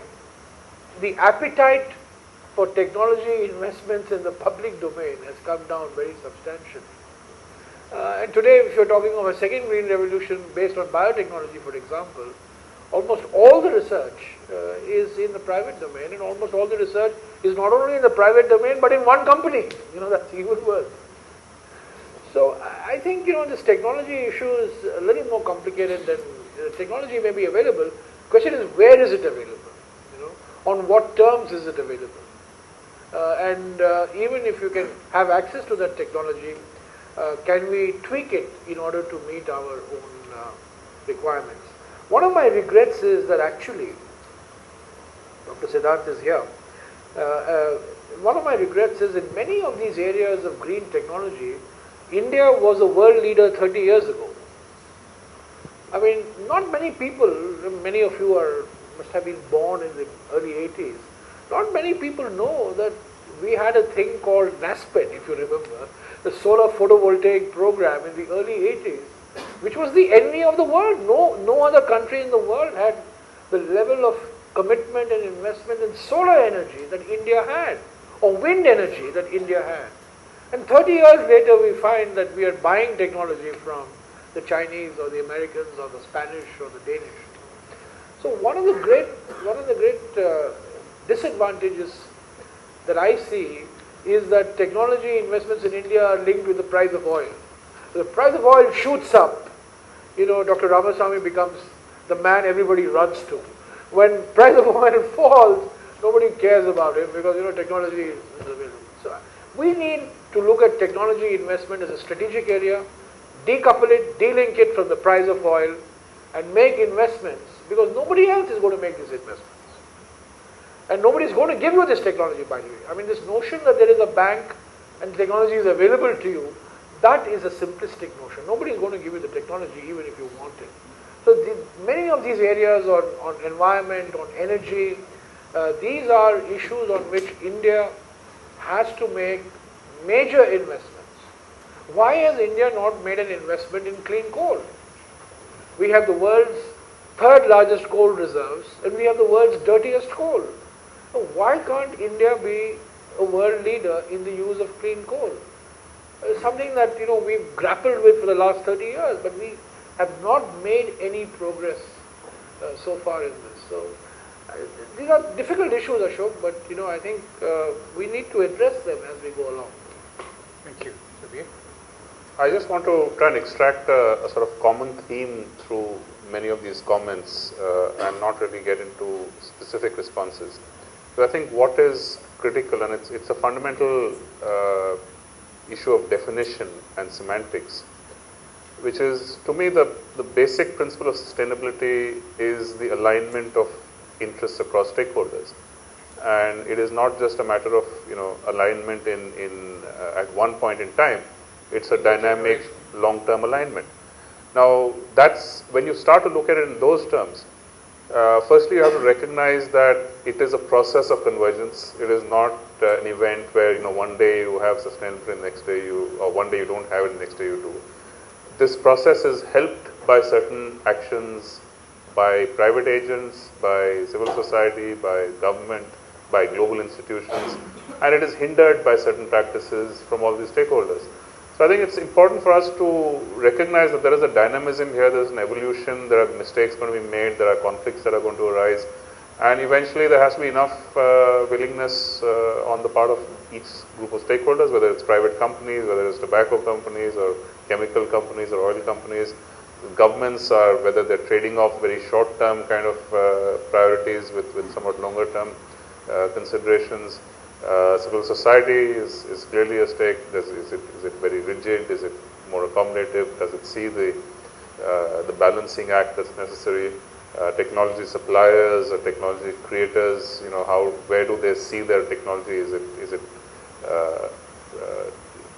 the appetite for technology investments in the public domain has come down very substantially. And today, if you're talking of a second green revolution based on biotechnology, for example, almost all the research is in the private domain, and almost all the research is not only in the private domain, but in one company. That's even worse. So I think, this technology issue is a little more complicated than technology may be available. The question is, where is it available? On what terms is it available? And even if you can have access to that technology, can we tweak it in order to meet our own requirements? One of my regrets is that actually, Dr. Siddharth is here, one of my regrets is in many of these areas of green technology, India was a world leader 30 years ago. I mean, not many people, many of you must have been born in the early 80s, not many people know that we had a thing called NASPET, if you remember, the solar photovoltaic program in the early 80s, which was the envy of the world. No other country in the world had the level of commitment and investment in solar energy that India had, or wind energy that India had. And 30 years later, we find that we are buying technology from the Chinese or the Americans or the Spanish or the Danish. So one of the great disadvantages that I see is that technology investments in India are linked with the price of oil. The price of oil shoots up. Dr. Ramasami becomes the man everybody runs to. When price of oil falls, nobody cares about him because technology is available. So we need to look at technology investment as a strategic area, decouple it, de-link it from the price of oil, and make investments because nobody else is going to make these investments. And nobody is going to give you this technology, by the way. I mean, this notion that there is a bank and technology is available to you, that is a simplistic notion. Nobody is going to give you the technology even if you want it. So many of these areas on environment, on energy, these are issues on which India has to make major investments. Why has India not made an investment in clean coal? We have the world's third largest coal reserves and we have the world's dirtiest coal. So why can't India be a world leader in the use of clean coal? It's something that we've grappled with for the last 30 years, but we have not made any progress so far in this. So these are difficult issues, Ashok, but I think we need to address them as we go along. Thank you. Subir? I just want to try and extract a sort of common theme through many of these comments and not really get into specific responses. So I think what is critical, and it's a fundamental issue of definition and semantics, which is, to me, the basic principle of sustainability is the alignment of interests across stakeholders. And it is not just a matter of, alignment at one point in time. It's a dynamic, long-term alignment. Now, that's, when you start to look at it in those terms, firstly, you have to recognize that it is a process of convergence. It is not an event where, one day you have sustainability, next day or one day you don't have it, next day you do. This process is helped by certain actions by private agents, by civil society, by government, by global institutions, and it is hindered by certain practices from all these stakeholders. So I think it's important for us to recognize that there is a dynamism here, there is an evolution, there are mistakes going to be made, there are conflicts that are going to arise, and eventually there has to be enough willingness on the part of each group of stakeholders, whether it's private companies, whether it's tobacco companies or chemical companies or oil companies. Governments are, whether they're trading off very short-term kind of priorities with somewhat longer-term considerations. Civil society is clearly a stake. Is it very rigid? Is it more accommodative? Does it see the balancing act that's necessary? Technology suppliers or technology creators, where do they see their technology? Is it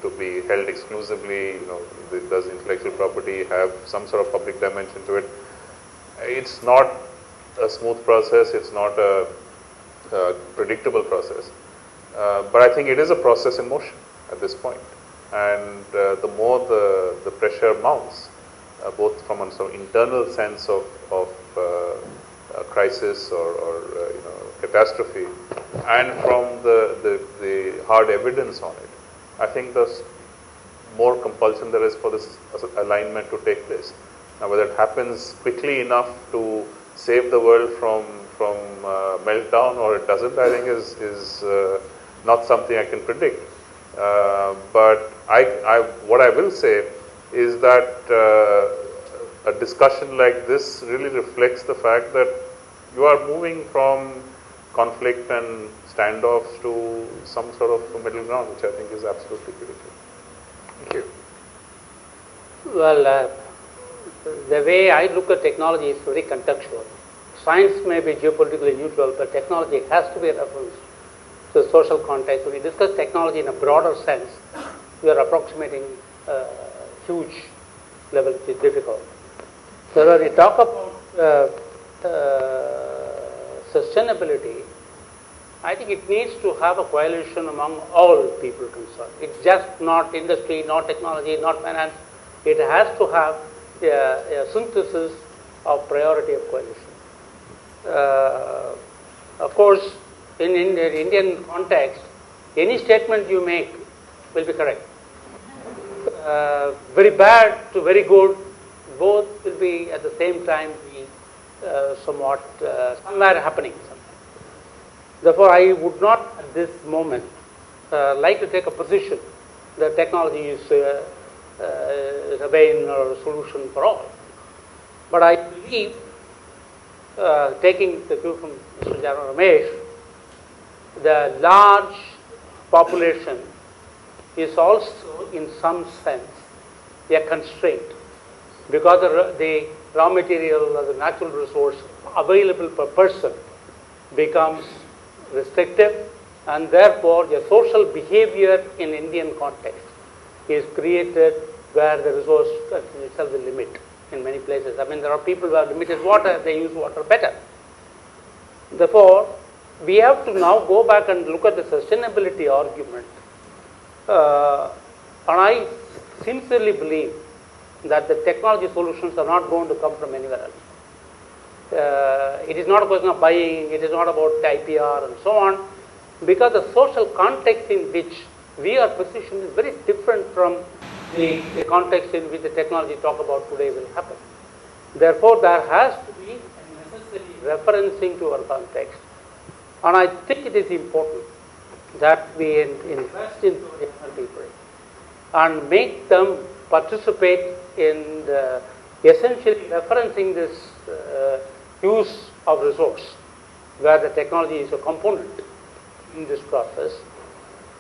to be held exclusively? Does intellectual property have some sort of public dimension to it? It's not a smooth process. It's not a predictable process. But I think it is a process in motion at this point. And the more the pressure mounts, both from an sort of internal sense of a crisis or catastrophe, and from the hard evidence on it, I think the more compulsion there is for this alignment to take place. Now, whether it happens quickly enough to save the world from meltdown or it doesn't, I think is not something I can predict. But what I will say is that a discussion like this really reflects the fact that you are moving from conflict and standoffs to some sort of middle ground, which I think is absolutely critical. Thank you. Well, the way I look at technology is very contextual. Science may be geopolitically neutral, but technology has to be referenced to the social context. When we discuss technology in a broader sense, we are approximating a huge level, which is difficult. So when we talk about sustainability, I think it needs to have a coalition among all people concerned. It's just not industry, not technology, not finance. It has to have a synthesis of priority of coalition. Of course, in the Indian context, any statement you make will be correct. Very bad to very good, both will be at the same time be somewhat somewhere happening. Therefore, I would not at this moment like to take a position that technology is a vein or a solution for all. But I believe, taking the cue from Mr. Jairam Ramesh, the large population is also in some sense a constraint, because the raw material or the natural resource available per person becomes restrictive, and therefore the social behavior in Indian context is created where the resource itself will limit in many places. I mean, there are people who have limited water, they use water better. Therefore, we have to now go back and look at the sustainability argument. And I sincerely believe that the technology solutions are not going to come from anywhere else. It is not a question of buying, it is not about IPR and so on, because the social context in which we are positioned is very different from the context in which the technology talk about today will happen. Therefore, there has to be a necessary referencing to our context. And I think it is important that we invest in young people and make them participate in essentially referencing this use of resource, where the technology is a component in this process.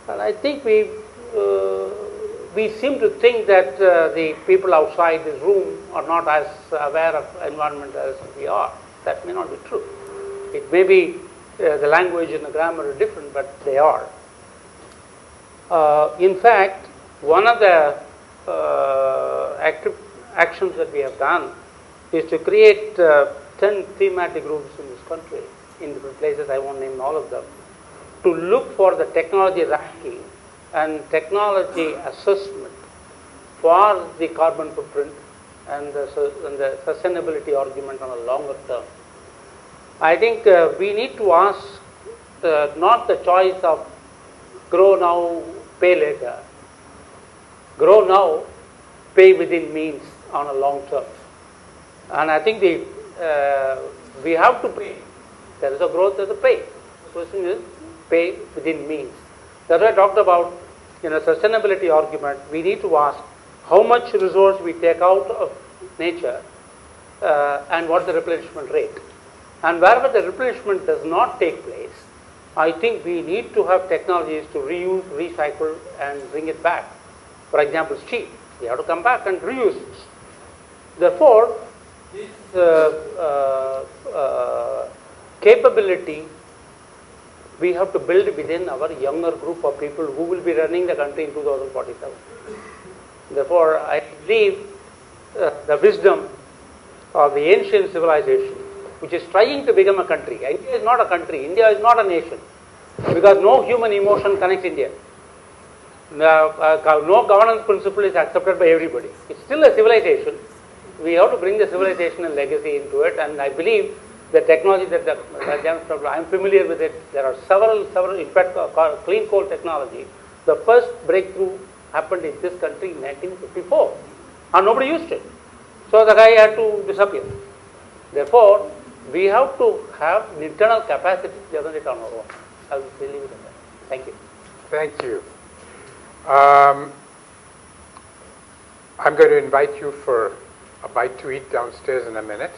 And I think we seem to think that the people outside this room are not as aware of environment as we are. That may not be true. It may be the language and the grammar are different, but they are. In fact, one of the actions that we have done is to create 10 thematic groups in this country, in different places, I won't name all of them, to look for the technology ranking and technology assessment for the carbon footprint and the sustainability argument on a longer term. I think we need to ask not the choice of grow now, pay later. Grow now, pay within means on a long term. And I think we have to pay. There is a growth, there is a pay. The question is pay within means. That's why I talked about sustainability argument. We need to ask how much resource we take out of nature and what's the replenishment rate. And wherever the replenishment does not take place, I think we need to have technologies to reuse, recycle and bring it back. For example, steel. We have to come back and reuse it. Therefore, this capability we have to build within our younger group of people who will be running the country in 2047. Therefore, I believe the wisdom of the ancient civilization, which is trying to become a country. India is not a country. India is not a nation, because no human emotion connects India. No governance principle is accepted by everybody. It's still a civilization. We have to bring the civilization and legacy into it, and I believe the technology that I'm familiar with it. There are several, in fact, clean coal technology. The first breakthrough happened in this country in 1954, and nobody used it. So the guy had to disappear. Therefore, we have to have an internal capacity to generate it on our own. I will leave it at that. Thank you. Thank you. I'm going to invite you for a bite to eat downstairs in a minute.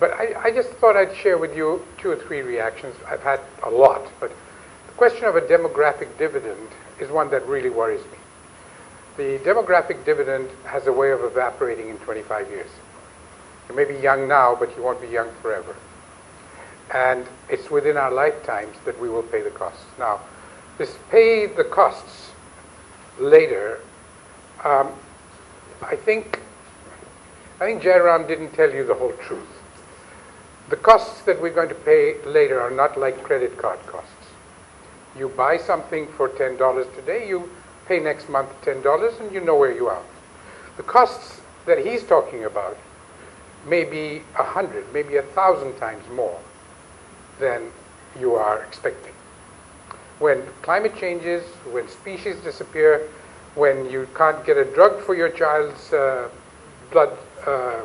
But I just thought I'd share with you 2 or 3 reactions. I've had a lot, but the question of a demographic dividend is one that really worries me. The demographic dividend has a way of evaporating in 25 years. You may be young now, but you won't be young forever. And it's within our lifetimes that we will pay the costs. Now, this pay the costs later, I think Jairam didn't tell you the whole truth. The costs that we're going to pay later are not like credit card costs. You buy something for $10 today, you pay next month $10, and you know where you are. The costs that he's talking about may be 100, maybe 1,000 times more than you are expecting. When climate changes, when species disappear, when you can't get a drug for your child's blood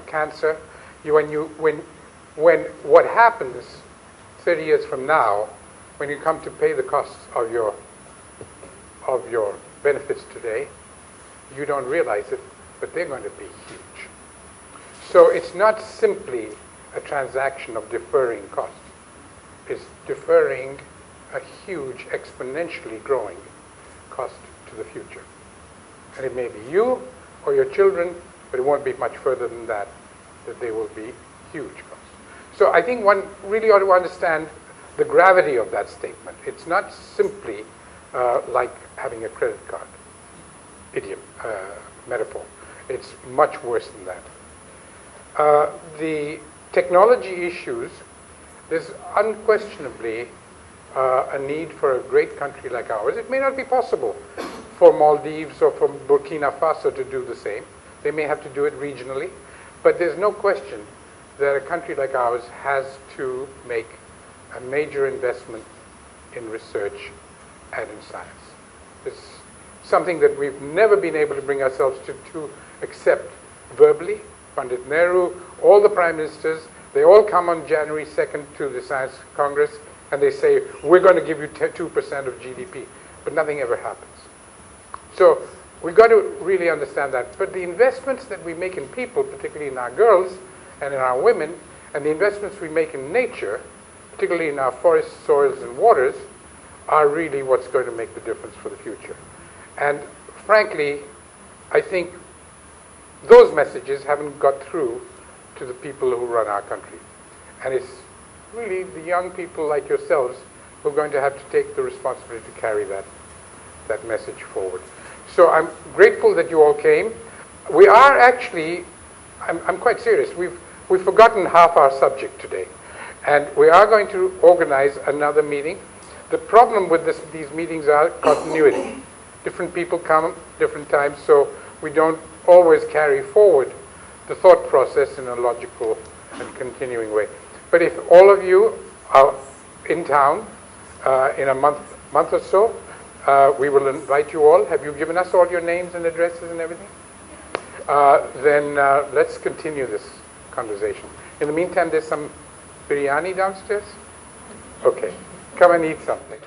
cancer, when what happens 30 years from now, when you come to pay the costs of your of your benefits today. You don't realize it, but they're going to be huge. So it's not simply a transaction of deferring costs. It's deferring a huge, exponentially growing cost to the future. And it may be you or your children, but it won't be much further than that they will be huge costs. So I think one really ought to understand the gravity of that statement. It's not simply like having a credit card, idiom, metaphor. It's much worse than that. The technology issues, there's unquestionably a need for a great country like ours. It may not be possible for Maldives or for Burkina Faso to do the same. They may have to do it regionally, but there's no question that a country like ours has to make a major investment in research and in science. It's something that we've never been able to bring ourselves to accept verbally. Pandit Nehru, all the prime ministers, they all come on January 2nd to the Science Congress and they say, we're going to give you 2% of GDP, but nothing ever happens. So we've got to really understand that. But the investments that we make in people, particularly in our girls and in our women, and the investments we make in nature, particularly in our forests, soils, and waters, are really what's going to make the difference for the future. And frankly, I think those messages haven't got through to the people who run our country. And it's really the young people like yourselves who are going to have to take the responsibility to carry that message forward. So I'm grateful that you all came. We are actually, I'm quite serious, we've forgotten half our subject today. And we are going to organize another meeting. The problem with these meetings are continuity. Different people come different times, so we don't always carry forward the thought process in a logical and continuing way. But if all of you are in town in a month or so, we will invite you all. Have you given us all your names and addresses and everything? Then let's continue this conversation. In the meantime, there's some biryani downstairs. Okay, come and eat something.